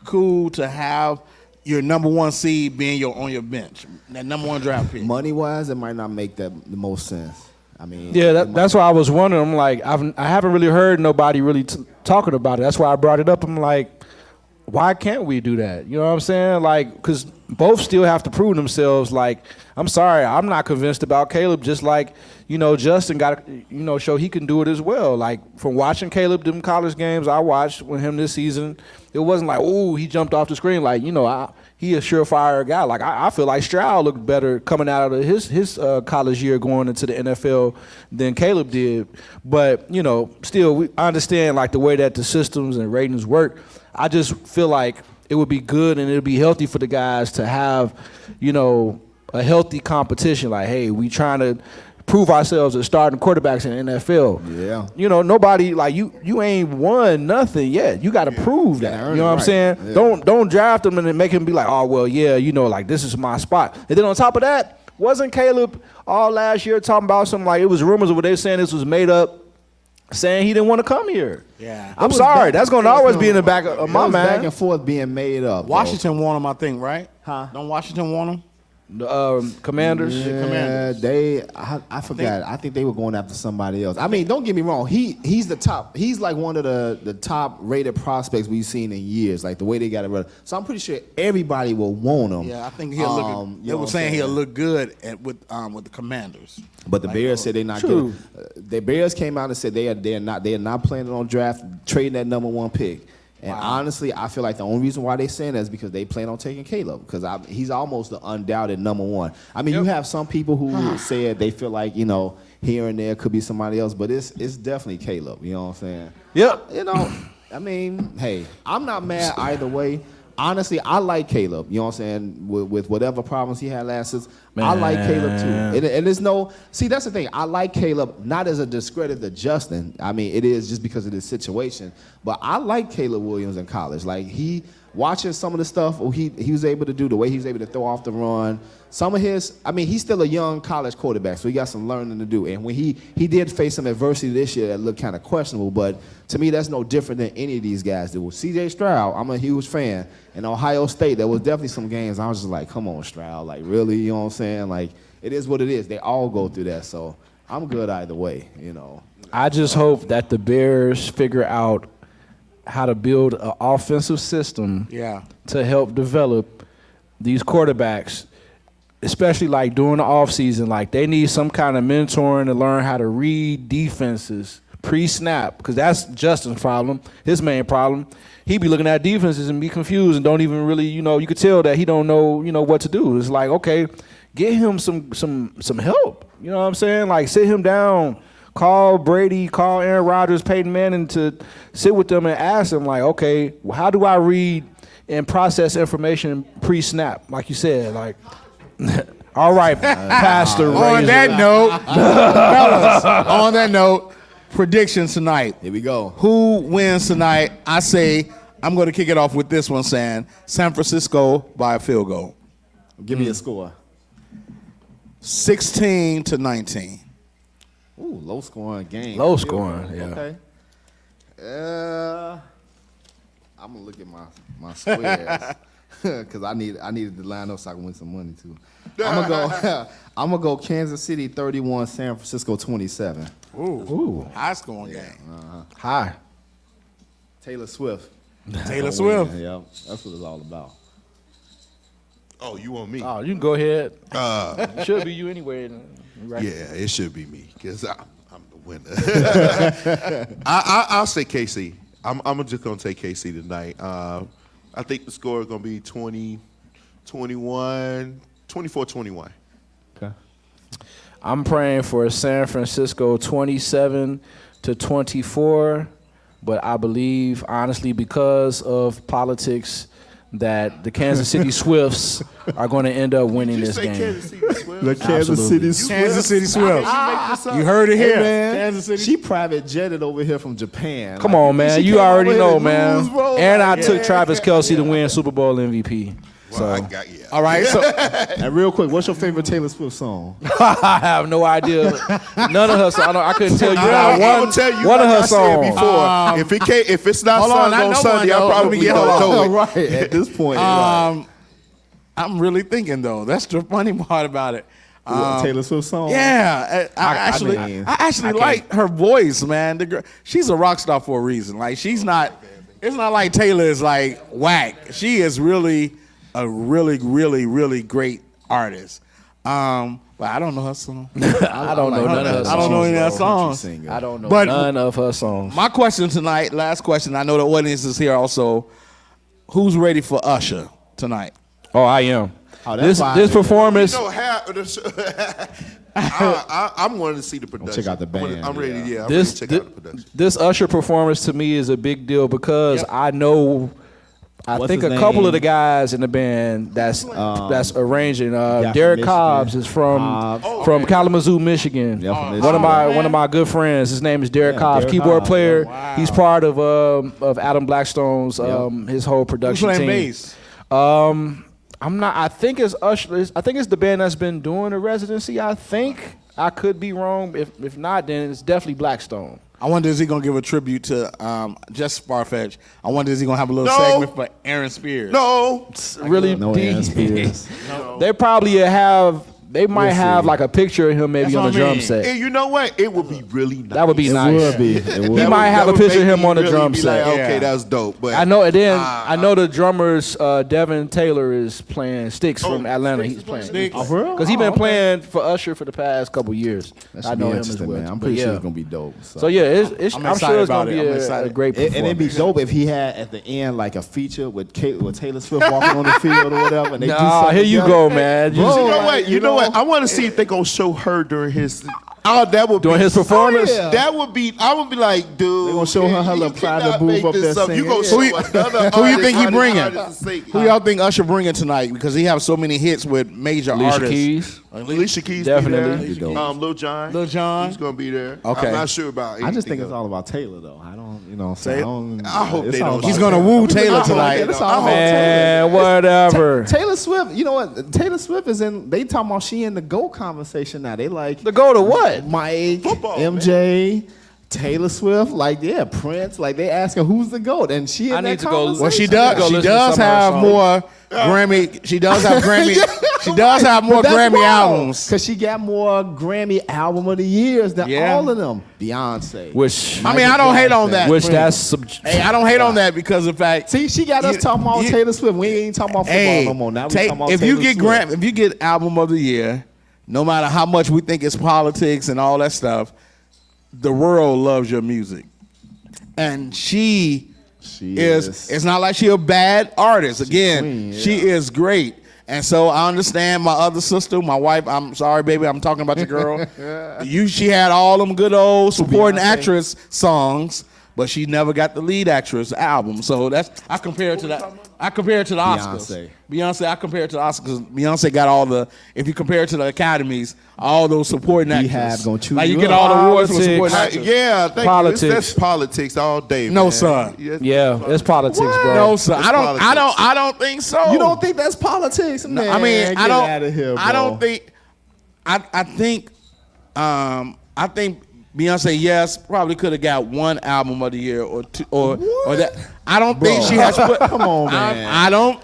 [SPEAKER 1] cool to have your number one seed being on your bench, that number one draft pick?
[SPEAKER 3] Money wise, it might not make the most sense. I mean,
[SPEAKER 4] Yeah, that's why I was wondering. I'm like, I haven't really heard nobody really talking about it. That's why I brought it up. I'm like, why can't we do that? You know what I'm saying? Like, because both still have to prove themselves. Like, I'm sorry, I'm not convinced about Caleb. Just like, Justin got to, show he can do it as well. Like, from watching Caleb them college games I watched with him this season, it wasn't like, oh, he jumped off the screen. Like, he a surefire guy. Like, I feel like Stroud looked better coming out of his college year going into the NFL than Caleb did. But, still, I understand, like, the way that the systems and ratings work. I just feel like it would be good and it would be healthy for the guys to have, a healthy competition. Like, hey, we trying to prove ourselves as starting quarterbacks in the NFL.
[SPEAKER 3] Yeah.
[SPEAKER 4] Nobody, like, you ain't won nothing yet. You got to prove that.
[SPEAKER 3] earn
[SPEAKER 4] You know
[SPEAKER 3] it,
[SPEAKER 4] what I'm
[SPEAKER 3] right.
[SPEAKER 4] saying?
[SPEAKER 3] Yeah.
[SPEAKER 4] Don't draft them and then make him be like, oh, well, yeah, like, this is my spot. And then on top of that, wasn't Caleb all last year talking about something like, it was rumors of what they were saying this was made up, saying he didn't want to come here.
[SPEAKER 1] Yeah.
[SPEAKER 4] I'm sorry. That's going to always be in the back of my
[SPEAKER 3] back
[SPEAKER 4] mind.
[SPEAKER 3] and forth being made up.
[SPEAKER 1] Washington won him, I think, right?
[SPEAKER 3] Huh?
[SPEAKER 1] Don't Washington want him?
[SPEAKER 4] The Commanders.
[SPEAKER 3] Yeah,
[SPEAKER 1] Commanders.
[SPEAKER 3] I forgot. I think they were going after somebody else. I mean, don't get me wrong. He's the top. He's like one of the top rated prospects we've seen in years. Like the way they got it run. So I'm pretty sure everybody will want him.
[SPEAKER 1] Yeah, I think he'll look. They were saying he'll look good with the Commanders.
[SPEAKER 3] But the Bears said they're not
[SPEAKER 4] True.
[SPEAKER 3] good. The Bears came out and said they are not planning on trading that number one pick. And honestly, I feel like the only reason why they saying that is because they plan on taking Caleb, because he's almost the undoubted number one. I mean, you have some people who said they feel like here and there could be somebody else, but it's definitely Caleb. You know what I'm saying?
[SPEAKER 4] Yep.
[SPEAKER 3] I mean, hey, I'm not mad either way. Honestly, I like Caleb. You know what I'm saying? With whatever problems he had last season, I like Caleb too. And there's that's the thing. I like Caleb not as a discredit to Justin. I mean, it is just because of this situation. But I like Caleb Williams in college. Like watching some of the stuff he was able to do, the way he was able to throw off the run. Some of he's still a young college quarterback, so he got some learning to do. And when he did face some adversity this year that looked kind of questionable, but to me, that's no different than any of these guys do. With C.J. Stroud, I'm a huge fan. In Ohio State, there was definitely some games I was just like, come on, Stroud. Like, really? You know what I'm saying? Like, it is what it is. They all go through that, so I'm good either way,
[SPEAKER 4] I just hope that the Bears figure out how to build an offensive system to help develop these quarterbacks, especially like during the offseason. Like, they need some kind of mentoring to learn how to read defenses pre-snap, because that's Justin's problem, his main problem. He be looking at defenses and be confused and don't even really, you could tell that he don't know, what to do. It's like, okay, get him some help. You know what I'm saying? Like, sit him down, call Brady, call Aaron Rodgers, Peyton Manning to sit with them and ask them, like, okay, well, how do I read and process information pre-snap? Like you said, like, all right, Pastor
[SPEAKER 1] On
[SPEAKER 4] Razor.
[SPEAKER 1] that note, fellas, on that note, predictions tonight.
[SPEAKER 3] Here we go.
[SPEAKER 1] Who wins tonight? I say I'm going to kick it off with this one, saying San Francisco by a field goal,
[SPEAKER 3] Give me a score.
[SPEAKER 1] 16-19.
[SPEAKER 3] Ooh, low scoring game.
[SPEAKER 4] Low scoring, yeah.
[SPEAKER 3] Okay. I'm gonna look at my squares because I needed to line up so I can win some money too. I'm gonna go Kansas City 31, San Francisco 27.
[SPEAKER 1] Ooh. High scoring game.
[SPEAKER 4] Hi.
[SPEAKER 3] Taylor Swift.
[SPEAKER 1] Taylor Swift.
[SPEAKER 3] Yeah, that's what it's all about.
[SPEAKER 2] Oh, you want me?
[SPEAKER 4] Oh, you can go ahead. Should be you anyway. Right.
[SPEAKER 2] Yeah, it should be me because I'm the winner. I'll say KC. I'm just going to take KC tonight. I think the score is going to be 24-21.
[SPEAKER 3] Okay.
[SPEAKER 4] I'm praying for San Francisco 27-24, but I believe, honestly, because of politics, that the Kansas City Swifts are going to end up winning
[SPEAKER 2] Did you
[SPEAKER 4] this
[SPEAKER 2] say
[SPEAKER 4] game.
[SPEAKER 2] Kansas City Swift?
[SPEAKER 3] The Kansas
[SPEAKER 4] Absolutely.
[SPEAKER 3] City
[SPEAKER 1] Kansas City Swift. You heard it
[SPEAKER 3] Hey,
[SPEAKER 1] here,
[SPEAKER 3] man.
[SPEAKER 1] Kansas City.
[SPEAKER 3] She private jetted over here from Japan.
[SPEAKER 4] Come
[SPEAKER 3] Like,
[SPEAKER 4] on, man.
[SPEAKER 3] she
[SPEAKER 4] You
[SPEAKER 3] came
[SPEAKER 4] already
[SPEAKER 3] over here
[SPEAKER 4] know,
[SPEAKER 3] to
[SPEAKER 4] man.
[SPEAKER 3] lose, bro.
[SPEAKER 4] And I
[SPEAKER 3] Like,
[SPEAKER 4] took
[SPEAKER 3] yeah.
[SPEAKER 4] Travis Kelce to win Super Bowl MVP.
[SPEAKER 2] Well, I got, yeah.
[SPEAKER 1] All right, so
[SPEAKER 3] And real quick, what's your favorite Taylor Swift song?
[SPEAKER 4] I have no idea. None of her songs. I couldn't tell you
[SPEAKER 2] I'm
[SPEAKER 4] not
[SPEAKER 2] gonna tell you
[SPEAKER 4] one of
[SPEAKER 2] like
[SPEAKER 4] her
[SPEAKER 2] I said
[SPEAKER 4] songs.
[SPEAKER 2] before. If it's not
[SPEAKER 1] hold
[SPEAKER 2] songs
[SPEAKER 1] on, I
[SPEAKER 2] on
[SPEAKER 1] know
[SPEAKER 2] Sunday,
[SPEAKER 1] one,
[SPEAKER 2] I
[SPEAKER 1] though.
[SPEAKER 2] probably
[SPEAKER 1] Let me get
[SPEAKER 2] don't know it.
[SPEAKER 3] right at this point. right.
[SPEAKER 1] I'm really thinking though. That's the funny part about it.
[SPEAKER 3] What, Taylor Swift song?
[SPEAKER 1] Yeah, I actually
[SPEAKER 3] mean,
[SPEAKER 1] like her voice, man. The girl, she's a rock star for a reason. Like she's not. It's not like Taylor is like whack. She is really a really great artist. But I don't know her song.
[SPEAKER 4] I don't know none of her songs.
[SPEAKER 1] I don't know any of her
[SPEAKER 3] Country
[SPEAKER 1] songs.
[SPEAKER 3] singer.
[SPEAKER 4] I don't know
[SPEAKER 1] But-
[SPEAKER 4] none of her songs.
[SPEAKER 1] My question tonight, last question. I know the audience is here also. Who's ready for Usher tonight?
[SPEAKER 4] Oh, I am.
[SPEAKER 3] Oh, that's fine.
[SPEAKER 4] This performance.
[SPEAKER 2] You know, I'm wanting to see the production.
[SPEAKER 3] check out the band,
[SPEAKER 2] I'm ready. Yeah, I'm
[SPEAKER 4] This
[SPEAKER 2] ready to check out the production.
[SPEAKER 4] this Usher performance to me is a big deal because I know. I
[SPEAKER 3] What's
[SPEAKER 4] think
[SPEAKER 3] his
[SPEAKER 4] a couple
[SPEAKER 3] name?
[SPEAKER 4] of the guys in the band that's arranging.
[SPEAKER 3] from
[SPEAKER 4] Derek
[SPEAKER 3] Michigan.
[SPEAKER 4] Cobbs is from Kalamazoo, Michigan.
[SPEAKER 3] Yeah, from
[SPEAKER 4] One of my good friends. His name is Derek
[SPEAKER 3] Yeah,
[SPEAKER 4] Cobbs,
[SPEAKER 3] Derek
[SPEAKER 4] keyboard
[SPEAKER 3] Cobbs,
[SPEAKER 4] player.
[SPEAKER 1] yeah.
[SPEAKER 4] He's part of Adam Blackstone's his whole
[SPEAKER 1] Who's
[SPEAKER 4] production
[SPEAKER 1] playing
[SPEAKER 4] team.
[SPEAKER 1] bass?
[SPEAKER 4] I'm not. I think it's Usher. I think it's the band that's been doing the residency. I think I could be wrong. If not, then it's definitely Blackstone.
[SPEAKER 1] I wonder is he gonna give a tribute to just Farfetch? I wonder is he gonna have a little
[SPEAKER 2] No.
[SPEAKER 1] segment for Aaron Spears?
[SPEAKER 2] No,
[SPEAKER 4] Really
[SPEAKER 3] No
[SPEAKER 4] deep.
[SPEAKER 3] Aaron Spears.
[SPEAKER 4] They probably have. They might have like a picture of him maybe
[SPEAKER 1] That's
[SPEAKER 4] on the
[SPEAKER 1] what I
[SPEAKER 4] drum
[SPEAKER 1] mean.
[SPEAKER 4] set.
[SPEAKER 2] and you know what? It would be really nice.
[SPEAKER 4] That would be
[SPEAKER 3] It
[SPEAKER 4] nice.
[SPEAKER 3] would be. It would
[SPEAKER 4] He
[SPEAKER 3] be.
[SPEAKER 4] might have a
[SPEAKER 2] That would
[SPEAKER 4] picture of
[SPEAKER 2] make
[SPEAKER 4] him
[SPEAKER 2] me
[SPEAKER 4] on the
[SPEAKER 2] really
[SPEAKER 4] drum
[SPEAKER 2] be
[SPEAKER 4] set.
[SPEAKER 2] Like, okay,
[SPEAKER 1] Yeah.
[SPEAKER 2] that's dope. But
[SPEAKER 4] I know. And then I know the drummers Devin Taylor is playing Sticks from Atlanta. He's playing
[SPEAKER 1] Sticks.
[SPEAKER 3] Oh, for real?
[SPEAKER 4] because he's been playing for Usher for the past couple years.
[SPEAKER 3] That
[SPEAKER 4] I
[SPEAKER 3] should
[SPEAKER 4] know
[SPEAKER 3] be
[SPEAKER 4] him as
[SPEAKER 3] interesting,
[SPEAKER 4] well.
[SPEAKER 3] man. I'm
[SPEAKER 4] But
[SPEAKER 3] pretty sure
[SPEAKER 4] yeah.
[SPEAKER 3] it's gonna be dope.
[SPEAKER 4] So yeah,
[SPEAKER 1] I'm
[SPEAKER 4] I'm
[SPEAKER 1] excited
[SPEAKER 4] sure it's
[SPEAKER 1] about
[SPEAKER 4] gonna
[SPEAKER 1] it.
[SPEAKER 4] be
[SPEAKER 1] I'm
[SPEAKER 4] a
[SPEAKER 1] excited.
[SPEAKER 4] great performance.
[SPEAKER 3] And it'd be dope if he had at the end like a feature with Taylor Swift walking on the field or whatever. And they do
[SPEAKER 4] Nah,
[SPEAKER 3] something
[SPEAKER 4] here you
[SPEAKER 3] together.
[SPEAKER 4] go, man.
[SPEAKER 3] Bro,
[SPEAKER 2] you know
[SPEAKER 3] like,
[SPEAKER 2] what? You know what? I want to see if they gonna show her during his. Oh, that would
[SPEAKER 4] During
[SPEAKER 2] be,
[SPEAKER 4] his performance?
[SPEAKER 3] yeah.
[SPEAKER 2] That would be. I would be like, dude.
[SPEAKER 3] They gonna show her her little private
[SPEAKER 2] cannot
[SPEAKER 3] booth
[SPEAKER 2] make
[SPEAKER 3] up
[SPEAKER 2] this
[SPEAKER 3] there
[SPEAKER 2] You gonna
[SPEAKER 3] singing.
[SPEAKER 2] show another
[SPEAKER 1] Who you think he
[SPEAKER 2] artist,
[SPEAKER 1] bringing?
[SPEAKER 2] artist to sing.
[SPEAKER 1] Who y'all think Usher bringing tonight? Because he have so many hits with major
[SPEAKER 4] Alicia
[SPEAKER 1] artists.
[SPEAKER 4] Keys.
[SPEAKER 2] Alicia Keys
[SPEAKER 4] Definitely.
[SPEAKER 2] be there. Lil Jon.
[SPEAKER 1] Lil Jon.
[SPEAKER 2] He's gonna be there.
[SPEAKER 1] Okay.
[SPEAKER 2] I'm not sure about.
[SPEAKER 3] I just think
[SPEAKER 2] anything
[SPEAKER 3] it's
[SPEAKER 2] else.
[SPEAKER 3] all about Taylor though. I don't, you know, what I'm saying?
[SPEAKER 2] I hope
[SPEAKER 3] it's
[SPEAKER 2] they
[SPEAKER 3] all
[SPEAKER 2] don't.
[SPEAKER 3] about
[SPEAKER 1] He's gonna
[SPEAKER 3] Taylor.
[SPEAKER 1] woo Taylor
[SPEAKER 3] I hope
[SPEAKER 1] tonight.
[SPEAKER 3] it's all about
[SPEAKER 4] Man, whatever.
[SPEAKER 3] Taylor Swift, you know what? Taylor Swift is in. They talking about she in the GOAT conversation now. They like
[SPEAKER 4] To go to what?
[SPEAKER 3] Mike,
[SPEAKER 2] Football,
[SPEAKER 3] MJ, Taylor Swift, like yeah, Prince. Like they asking who's the GOAT, and she in
[SPEAKER 4] I
[SPEAKER 3] that
[SPEAKER 4] need to go-
[SPEAKER 3] conversation.
[SPEAKER 1] Well, she
[SPEAKER 4] Go
[SPEAKER 1] does. She
[SPEAKER 4] listen to
[SPEAKER 1] does
[SPEAKER 4] some of her
[SPEAKER 1] have
[SPEAKER 4] songs.
[SPEAKER 1] more Grammy. She does have Grammy. She does have more Grammy albums.
[SPEAKER 3] because she got more Grammy album of the years than
[SPEAKER 1] Yeah.
[SPEAKER 3] all of them. Beyonce.
[SPEAKER 4] Which
[SPEAKER 1] I mean, I don't hate on that.
[SPEAKER 4] which
[SPEAKER 1] Hey, I don't hate on that because of the fact.
[SPEAKER 3] See, she got us
[SPEAKER 1] You-
[SPEAKER 3] talking about
[SPEAKER 1] you-
[SPEAKER 3] Taylor Swift. We ain't talking about football
[SPEAKER 1] Hey,
[SPEAKER 3] no more. Now we
[SPEAKER 1] take-
[SPEAKER 3] talking about
[SPEAKER 1] if you
[SPEAKER 3] Taylor
[SPEAKER 1] get
[SPEAKER 3] Swift.
[SPEAKER 1] if you get album of the year, no matter how much we think it's politics and all that stuff, the world loves your music, and she is. It's not like she a bad artist. Again,
[SPEAKER 3] queen,
[SPEAKER 1] she is great. And so I understand my other sister, my wife. I'm sorry, baby. I'm talking about your girl. She had all them good old supporting
[SPEAKER 3] Beyonce.
[SPEAKER 1] actress songs, but she never got the lead actress album. So that's I compare it to that. I compare it to the Oscars. Beyonce. I compare it to the Oscars. Beyonce got all the. If you compare it to the Academies, all those supporting actors.
[SPEAKER 3] Rehab gonna choose
[SPEAKER 1] like you
[SPEAKER 3] you
[SPEAKER 1] get
[SPEAKER 3] up.
[SPEAKER 1] all the awards for
[SPEAKER 4] Politics.
[SPEAKER 1] supporting actors.
[SPEAKER 2] Yeah, thank
[SPEAKER 4] Politics.
[SPEAKER 2] you. That's politics all day.
[SPEAKER 1] No,
[SPEAKER 2] man.
[SPEAKER 1] sir.
[SPEAKER 4] Yeah, it's politics, bro.
[SPEAKER 1] No, sir.
[SPEAKER 2] It's
[SPEAKER 1] I
[SPEAKER 2] politics.
[SPEAKER 1] don't think so.
[SPEAKER 3] You don't think that's politics? Man,
[SPEAKER 1] I mean,
[SPEAKER 3] get
[SPEAKER 1] I don't.
[SPEAKER 3] out of here,
[SPEAKER 1] I
[SPEAKER 3] bro.
[SPEAKER 1] don't think. I think Beyonce, yes, probably could have got one album of the year or two or that. I don't think she has put.
[SPEAKER 3] Come on, man.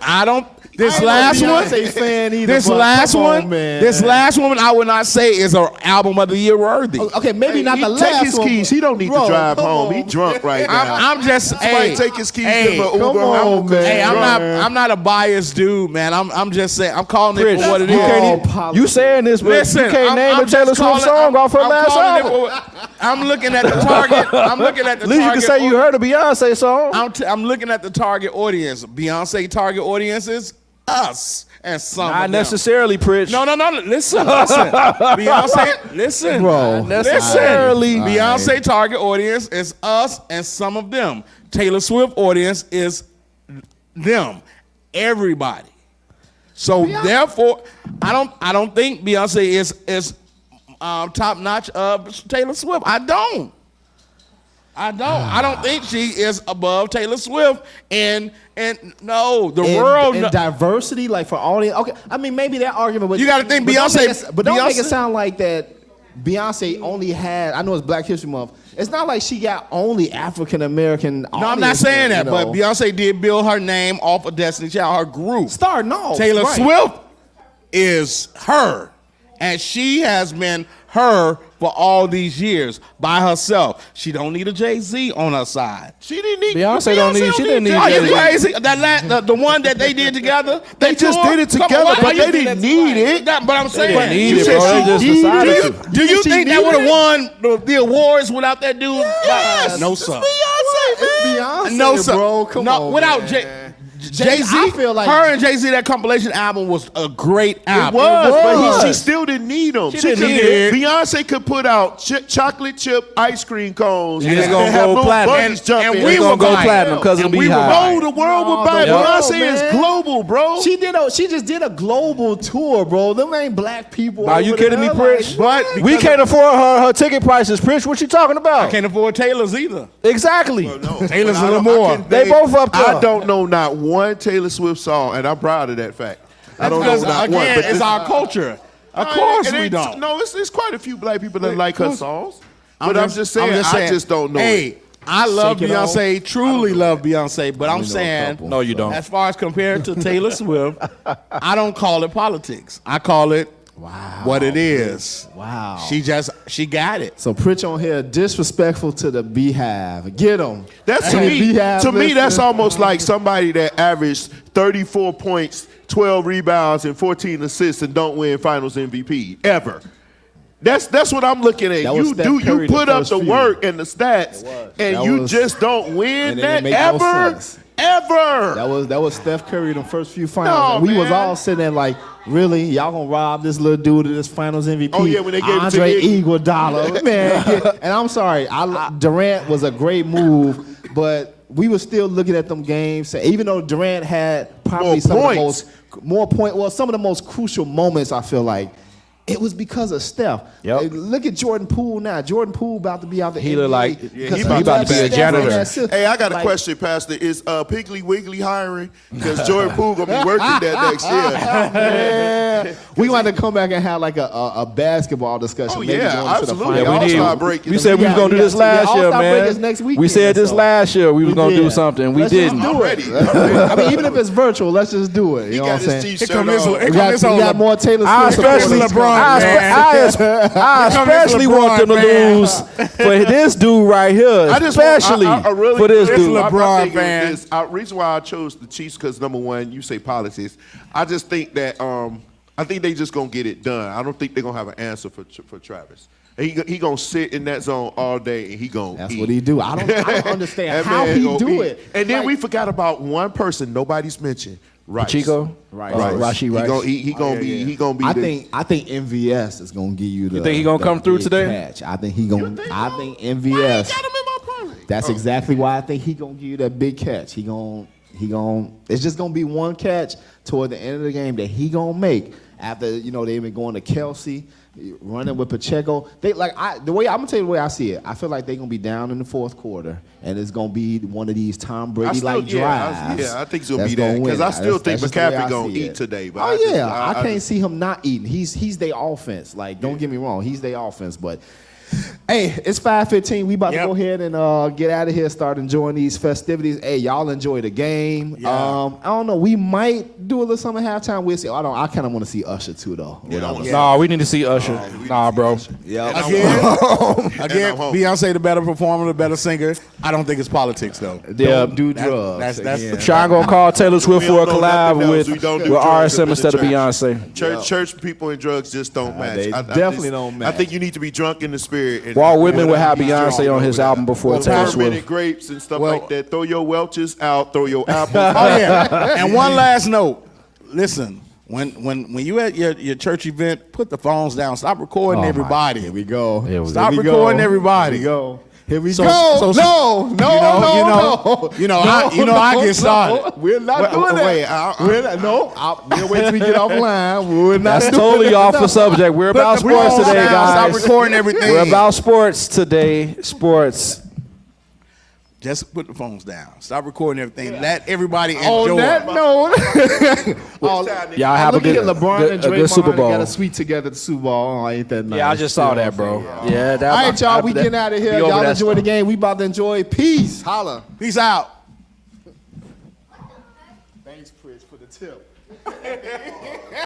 [SPEAKER 1] I don't. This
[SPEAKER 3] I ain't
[SPEAKER 1] last
[SPEAKER 3] no
[SPEAKER 1] one.
[SPEAKER 3] Beyonce fan either,
[SPEAKER 1] This
[SPEAKER 3] but
[SPEAKER 1] last
[SPEAKER 3] come on,
[SPEAKER 1] one.
[SPEAKER 3] man.
[SPEAKER 1] This last one. I would not say is an album of the year worthy.
[SPEAKER 3] Okay, maybe not
[SPEAKER 2] He
[SPEAKER 3] the
[SPEAKER 2] take
[SPEAKER 3] last
[SPEAKER 2] his
[SPEAKER 3] one.
[SPEAKER 2] keys. He don't need
[SPEAKER 3] Bro,
[SPEAKER 2] to drive
[SPEAKER 3] come
[SPEAKER 2] home.
[SPEAKER 3] on.
[SPEAKER 2] He drunk right now.
[SPEAKER 1] I'm just.
[SPEAKER 2] Somebody
[SPEAKER 1] Hey,
[SPEAKER 2] take his keys.
[SPEAKER 1] hey,
[SPEAKER 2] give him an Uber
[SPEAKER 3] come on,
[SPEAKER 2] home, 'cause
[SPEAKER 3] man.
[SPEAKER 2] he's
[SPEAKER 1] Hey,
[SPEAKER 2] drunk.
[SPEAKER 1] I'm not a biased dude, man. I'm just saying. I'm calling it
[SPEAKER 4] Rich,
[SPEAKER 1] for what it
[SPEAKER 4] you
[SPEAKER 1] is.
[SPEAKER 4] can't
[SPEAKER 3] Oh,
[SPEAKER 4] even, you saying this, but
[SPEAKER 1] Listen,
[SPEAKER 4] you can't name a
[SPEAKER 1] just
[SPEAKER 4] Taylor Swift
[SPEAKER 1] calling-
[SPEAKER 4] song off her
[SPEAKER 1] I'm
[SPEAKER 4] last
[SPEAKER 1] calling it
[SPEAKER 4] album.
[SPEAKER 1] for- I'm looking at the target. I'm looking at the
[SPEAKER 4] At least you can
[SPEAKER 1] target.
[SPEAKER 4] say you heard a Beyonce song.
[SPEAKER 1] I'm looking at the target audience. Beyonce target audience is us and some.
[SPEAKER 4] Not
[SPEAKER 1] of them.
[SPEAKER 4] necessarily, Pritch.
[SPEAKER 1] No. Listen. Beyonce. Listen,
[SPEAKER 3] Bro.
[SPEAKER 4] Not necessarily.
[SPEAKER 1] Beyonce target audience is us and some of them. Taylor Swift audience is them. Everybody. So therefore, I don't think Beyonce is top notch of Taylor Swift. I don't. I don't think she is above Taylor Swift. And no, the world.
[SPEAKER 3] in diversity, like for all the okay. I mean, maybe that argument. But
[SPEAKER 1] You gotta think
[SPEAKER 3] but don't
[SPEAKER 1] Beyonce-
[SPEAKER 3] make it- But don't make it
[SPEAKER 1] Beyonce-
[SPEAKER 3] sound like that. Beyonce only had. I know it's Black History Month. It's not like she got only African American.
[SPEAKER 1] No, I'm not saying that, but Beyonce did build her name off of Destiny Child, her group.
[SPEAKER 3] Star, no.
[SPEAKER 1] Taylor
[SPEAKER 3] right.
[SPEAKER 1] Swift is her, and she has been her for all these years by herself. She don't need a Jay-Z on her side.
[SPEAKER 2] She didn't need
[SPEAKER 4] Beyonce don't need- she didn't need
[SPEAKER 1] Are you
[SPEAKER 4] Jay-Z.
[SPEAKER 1] crazy? The one that they did together,
[SPEAKER 2] They just
[SPEAKER 1] toured?
[SPEAKER 2] did it
[SPEAKER 1] Come on,
[SPEAKER 2] together,
[SPEAKER 1] why
[SPEAKER 2] but
[SPEAKER 1] you
[SPEAKER 2] they
[SPEAKER 1] think
[SPEAKER 2] didn't
[SPEAKER 1] that's
[SPEAKER 2] need
[SPEAKER 1] right?
[SPEAKER 2] it.
[SPEAKER 1] But I'm saying,
[SPEAKER 4] didn't need
[SPEAKER 1] you
[SPEAKER 4] it,
[SPEAKER 1] said
[SPEAKER 4] bro.
[SPEAKER 1] she
[SPEAKER 4] They just
[SPEAKER 1] needed
[SPEAKER 4] decided
[SPEAKER 1] it.
[SPEAKER 4] to.
[SPEAKER 1] Do you
[SPEAKER 2] She
[SPEAKER 1] think that
[SPEAKER 2] needed
[SPEAKER 1] would have
[SPEAKER 2] it?
[SPEAKER 1] won the awards without that dude?
[SPEAKER 2] Yes.
[SPEAKER 1] No,
[SPEAKER 2] It's
[SPEAKER 1] sir.
[SPEAKER 2] Beyonce, man.
[SPEAKER 3] It's Beyonce,
[SPEAKER 1] No, sir.
[SPEAKER 3] bro. Come
[SPEAKER 1] no,
[SPEAKER 3] on,
[SPEAKER 1] without
[SPEAKER 3] man.
[SPEAKER 1] Jay-Z,
[SPEAKER 3] I feel like-
[SPEAKER 1] her and Jay-Z, that compilation album was a great
[SPEAKER 2] It
[SPEAKER 1] album.
[SPEAKER 2] was, but
[SPEAKER 3] was.
[SPEAKER 2] she still didn't need them.
[SPEAKER 1] She didn't need it.
[SPEAKER 2] Beyonce could put out chocolate chip ice cream cones
[SPEAKER 4] And it's gonna
[SPEAKER 2] have
[SPEAKER 4] go
[SPEAKER 2] little
[SPEAKER 4] platinum.
[SPEAKER 2] bunnies jumping.
[SPEAKER 1] And
[SPEAKER 4] It's
[SPEAKER 1] we
[SPEAKER 4] gonna
[SPEAKER 1] were
[SPEAKER 4] go
[SPEAKER 1] buying
[SPEAKER 4] platinum
[SPEAKER 1] it.
[SPEAKER 4] because of the
[SPEAKER 1] And we were
[SPEAKER 4] Beehive.
[SPEAKER 1] buying
[SPEAKER 2] No, the world would buy.
[SPEAKER 3] the world,
[SPEAKER 2] Beyonce is
[SPEAKER 3] man.
[SPEAKER 2] global, bro.
[SPEAKER 3] She just did a global tour, bro. Them ain't black people.
[SPEAKER 4] Are you
[SPEAKER 3] over
[SPEAKER 4] kidding me,
[SPEAKER 3] there,
[SPEAKER 4] Pritch?
[SPEAKER 3] like,
[SPEAKER 1] But
[SPEAKER 4] We can't afford her ticket prices, Pritch. What you talking about?
[SPEAKER 1] I can't afford Taylor's either.
[SPEAKER 4] Exactly.
[SPEAKER 1] Taylor's
[SPEAKER 2] But
[SPEAKER 1] a little
[SPEAKER 2] I
[SPEAKER 1] more.
[SPEAKER 2] can
[SPEAKER 4] They
[SPEAKER 2] name-
[SPEAKER 4] both up there.
[SPEAKER 2] I don't know not one Taylor Swift song, and I'm proud of that fact. I don't know
[SPEAKER 1] Because,
[SPEAKER 2] not one.
[SPEAKER 1] again,
[SPEAKER 2] But
[SPEAKER 1] it's
[SPEAKER 2] this-
[SPEAKER 1] our culture. Of
[SPEAKER 2] No,
[SPEAKER 1] course
[SPEAKER 2] it
[SPEAKER 1] we
[SPEAKER 2] ain't-
[SPEAKER 1] don't.
[SPEAKER 2] No, it's quite a few black people that like her
[SPEAKER 1] course.
[SPEAKER 2] songs. But I'm just saying, I just don't know.
[SPEAKER 1] Hey,
[SPEAKER 2] it.
[SPEAKER 1] I love
[SPEAKER 3] Shake It Off.
[SPEAKER 1] Beyonce, truly love Beyonce, but I'm
[SPEAKER 3] know a
[SPEAKER 1] saying,
[SPEAKER 3] couple.
[SPEAKER 4] No, you don't.
[SPEAKER 1] as far as compared to Taylor Swift, I don't call it politics. I call it what it is.
[SPEAKER 3] Wow.
[SPEAKER 1] She got it.
[SPEAKER 3] So Pritch on here disrespectful to the Beehive. Get him.
[SPEAKER 2] That's to
[SPEAKER 3] Hey,
[SPEAKER 2] me.
[SPEAKER 3] Beehive
[SPEAKER 2] To me, that's
[SPEAKER 3] listener.
[SPEAKER 2] almost like somebody that averaged 34 points, 12 rebounds, and 14 assists, and don't win Finals MVP ever. That's what I'm looking at.
[SPEAKER 3] That was
[SPEAKER 2] You
[SPEAKER 3] Steph
[SPEAKER 2] do
[SPEAKER 3] Curry
[SPEAKER 2] you
[SPEAKER 3] the
[SPEAKER 2] put up
[SPEAKER 3] first
[SPEAKER 2] the
[SPEAKER 3] few.
[SPEAKER 2] work and the stats, and
[SPEAKER 3] That
[SPEAKER 2] you
[SPEAKER 3] was-
[SPEAKER 2] just don't win
[SPEAKER 3] and it
[SPEAKER 2] that
[SPEAKER 3] didn't make no
[SPEAKER 2] ever,
[SPEAKER 3] sense.
[SPEAKER 2] ever.
[SPEAKER 3] That was Steph Curry the first few finals.
[SPEAKER 2] No,
[SPEAKER 3] and we was
[SPEAKER 2] man.
[SPEAKER 3] all sitting there like, really? Y'all gonna rob this little dude of this finals MVP?
[SPEAKER 2] Oh, yeah, when they gave it to
[SPEAKER 3] Andre
[SPEAKER 2] Iggy.
[SPEAKER 3] Iguodala. Man, and I'm sorry, Durant was a great move, but we were still looking at them games. Even though Durant had probably
[SPEAKER 2] More
[SPEAKER 3] some
[SPEAKER 2] points.
[SPEAKER 3] of the most crucial moments, I feel like. It was because of Steph.
[SPEAKER 4] Yep.
[SPEAKER 3] Hey, look at Jordan Poole now. Jordan Poole about to be out the
[SPEAKER 4] He
[SPEAKER 3] NBA
[SPEAKER 4] look like-
[SPEAKER 3] because
[SPEAKER 2] Yeah, he
[SPEAKER 3] of
[SPEAKER 2] about to be a
[SPEAKER 3] Steph in
[SPEAKER 4] janitor.
[SPEAKER 3] that system.
[SPEAKER 2] Hey, I got a
[SPEAKER 3] Like,
[SPEAKER 2] question, Pastor. Is Piggly Wiggly hiring? Because Jordan Poole gonna be working that next year.
[SPEAKER 3] We want to come back and have like a basketball discussion.
[SPEAKER 2] Oh,
[SPEAKER 3] maybe
[SPEAKER 2] yeah,
[SPEAKER 3] going to the
[SPEAKER 2] absolutely.
[SPEAKER 3] finals.
[SPEAKER 4] Yeah, we
[SPEAKER 2] All-Star
[SPEAKER 4] did.
[SPEAKER 2] break.
[SPEAKER 4] We said we was
[SPEAKER 3] Yeah,
[SPEAKER 4] gonna do
[SPEAKER 3] we
[SPEAKER 4] this
[SPEAKER 3] got- yeah,
[SPEAKER 4] last year,
[SPEAKER 3] All-Star break
[SPEAKER 4] man.
[SPEAKER 3] is next
[SPEAKER 4] We
[SPEAKER 3] weekend,
[SPEAKER 4] said this
[SPEAKER 3] so-
[SPEAKER 4] last year we was gonna do something. We
[SPEAKER 3] Let's just
[SPEAKER 4] didn't.
[SPEAKER 3] do
[SPEAKER 2] I'm
[SPEAKER 3] it.
[SPEAKER 2] ready.
[SPEAKER 3] I mean, even if it's virtual, let's just do it.
[SPEAKER 2] He
[SPEAKER 3] You know
[SPEAKER 2] got
[SPEAKER 3] what I'm
[SPEAKER 2] his
[SPEAKER 3] saying?
[SPEAKER 2] T-shirt
[SPEAKER 1] come this-
[SPEAKER 2] on.
[SPEAKER 1] here
[SPEAKER 3] We
[SPEAKER 1] come
[SPEAKER 3] got,
[SPEAKER 1] this
[SPEAKER 3] we
[SPEAKER 1] old
[SPEAKER 3] got more Taylor
[SPEAKER 4] I
[SPEAKER 3] Swift
[SPEAKER 4] especially,
[SPEAKER 3] supporters.
[SPEAKER 1] LeBron,
[SPEAKER 4] I,
[SPEAKER 1] man.
[SPEAKER 4] I especially want them to
[SPEAKER 1] LeBron,
[SPEAKER 4] lose for this dude right here,
[SPEAKER 2] I just
[SPEAKER 4] especially
[SPEAKER 2] I really,
[SPEAKER 4] for this
[SPEAKER 2] it's
[SPEAKER 4] dude.
[SPEAKER 1] LeBron
[SPEAKER 2] my thing is
[SPEAKER 1] fan.
[SPEAKER 2] this. Reason why I chose the Chiefs because number one, you say politics. I just think that I think they just gonna get it done. I don't think they're gonna have an answer for Travis. And he gonna sit in that zone all day and he gonna
[SPEAKER 3] That's
[SPEAKER 2] eat.
[SPEAKER 3] what he do. I don't understand
[SPEAKER 2] That
[SPEAKER 3] how
[SPEAKER 2] man
[SPEAKER 3] he
[SPEAKER 2] gonna
[SPEAKER 3] do
[SPEAKER 2] eat.
[SPEAKER 3] it.
[SPEAKER 2] And then
[SPEAKER 3] Like,
[SPEAKER 2] we forgot about one person nobody's mentioned. Rice.
[SPEAKER 4] Chico,
[SPEAKER 3] Right.
[SPEAKER 4] Rashi Rice.
[SPEAKER 2] He gonna be. He gonna be.
[SPEAKER 3] I think MVS is gonna give you the.
[SPEAKER 4] You think he gonna
[SPEAKER 3] the
[SPEAKER 4] come through
[SPEAKER 3] big
[SPEAKER 4] today?
[SPEAKER 3] Catch. I think he gonna. I think
[SPEAKER 2] Why
[SPEAKER 3] MVS.
[SPEAKER 2] you got him in my parlay?
[SPEAKER 3] That's exactly why I think he gonna give you that big catch. He gonna. It's just gonna be one catch toward the end of the game that he gonna make after they've been going to Kelsey, running with Pacheco. I'm gonna tell you the way I see it. I feel like they're gonna be down in the fourth quarter, and it's gonna be one of these Tom Brady like drives.
[SPEAKER 2] I think it's gonna
[SPEAKER 3] that's
[SPEAKER 2] be that
[SPEAKER 3] win.
[SPEAKER 2] because I still think
[SPEAKER 3] That's just the way
[SPEAKER 2] McCaffrey
[SPEAKER 3] I
[SPEAKER 2] gonna
[SPEAKER 3] see
[SPEAKER 2] eat
[SPEAKER 3] it.
[SPEAKER 2] today. But
[SPEAKER 3] I can't see him not eating. He's their offense. Like, don't get me wrong, he's their offense. But hey, it's 5:15. We about to go ahead and get out of here. Start enjoying these festivities. Hey, y'all enjoy the game.
[SPEAKER 1] Yeah.
[SPEAKER 3] I don't know. We might do a little something at halftime. We'll see. I kind of want to see Usher too, though.
[SPEAKER 4] Nah, we need to see Usher. Nah, bro.
[SPEAKER 3] Yeah.
[SPEAKER 1] Again,
[SPEAKER 2] I'm home.
[SPEAKER 1] Beyonce the better performer, the better singer. I don't think it's politics though.
[SPEAKER 4] Yeah,
[SPEAKER 3] Do
[SPEAKER 1] That's-
[SPEAKER 3] drugs.
[SPEAKER 1] that's-
[SPEAKER 3] again.
[SPEAKER 4] Sean gonna call Taylor Swift
[SPEAKER 2] We
[SPEAKER 4] for a
[SPEAKER 2] don't know
[SPEAKER 4] collab
[SPEAKER 2] nothing else.
[SPEAKER 4] with
[SPEAKER 2] We don't do
[SPEAKER 4] with
[SPEAKER 2] drugs
[SPEAKER 4] RSM
[SPEAKER 2] up in
[SPEAKER 4] instead of
[SPEAKER 2] the church.
[SPEAKER 4] Beyonce.
[SPEAKER 2] Church people and drugs just don't match.
[SPEAKER 3] they definitely don't match.
[SPEAKER 2] I think you need to be drunk in the spirit. And
[SPEAKER 4] Walt Whitman would have
[SPEAKER 2] He's drunk
[SPEAKER 4] Beyonce on his
[SPEAKER 2] over
[SPEAKER 4] album
[SPEAKER 2] there.
[SPEAKER 4] before
[SPEAKER 2] Well,
[SPEAKER 4] Taylor
[SPEAKER 2] fermented
[SPEAKER 4] Swift.
[SPEAKER 2] grapes and stuff
[SPEAKER 1] Well-
[SPEAKER 2] like that. Throw your Welch's out. Throw your apples.
[SPEAKER 1] Oh yeah. And one last note. Listen, when you at your church event, put the phones down. Stop recording everybody.
[SPEAKER 3] Here we go.
[SPEAKER 1] Stop
[SPEAKER 3] Here we
[SPEAKER 1] recording
[SPEAKER 3] go.
[SPEAKER 1] everybody.
[SPEAKER 3] Here we go. Here we
[SPEAKER 1] So-
[SPEAKER 3] go.
[SPEAKER 1] so-
[SPEAKER 3] No,
[SPEAKER 1] I get started.
[SPEAKER 3] We're not doing that. We're not, we'll wait till we get offline. We're not
[SPEAKER 4] That's
[SPEAKER 3] doing
[SPEAKER 4] totally
[SPEAKER 3] it.
[SPEAKER 4] off the subject. We're about
[SPEAKER 1] the
[SPEAKER 4] sports
[SPEAKER 1] phones
[SPEAKER 4] today,
[SPEAKER 1] down. Stop
[SPEAKER 4] guys.
[SPEAKER 1] recording everything.
[SPEAKER 4] We're about sports today. Sports.
[SPEAKER 1] just put the phones down. Stop recording everything. Let everybody enjoy.
[SPEAKER 3] On that note,
[SPEAKER 4] Y'all have a
[SPEAKER 3] look at
[SPEAKER 4] good,
[SPEAKER 3] LeBron and
[SPEAKER 4] a good Super
[SPEAKER 3] Draymond
[SPEAKER 4] Bowl.
[SPEAKER 3] got a suite together at the Super Bowl. Oh, ain't that nice?
[SPEAKER 4] Yeah, I just saw that, bro. Yeah, that.
[SPEAKER 3] All right, y'all, we getting out of here.
[SPEAKER 4] be over
[SPEAKER 3] Y'all
[SPEAKER 4] that
[SPEAKER 3] enjoy the
[SPEAKER 4] stuff.
[SPEAKER 3] game. We about to enjoy. Peace. Holla.
[SPEAKER 1] Peace out.
[SPEAKER 3] Thanks, Pritch, for the tip.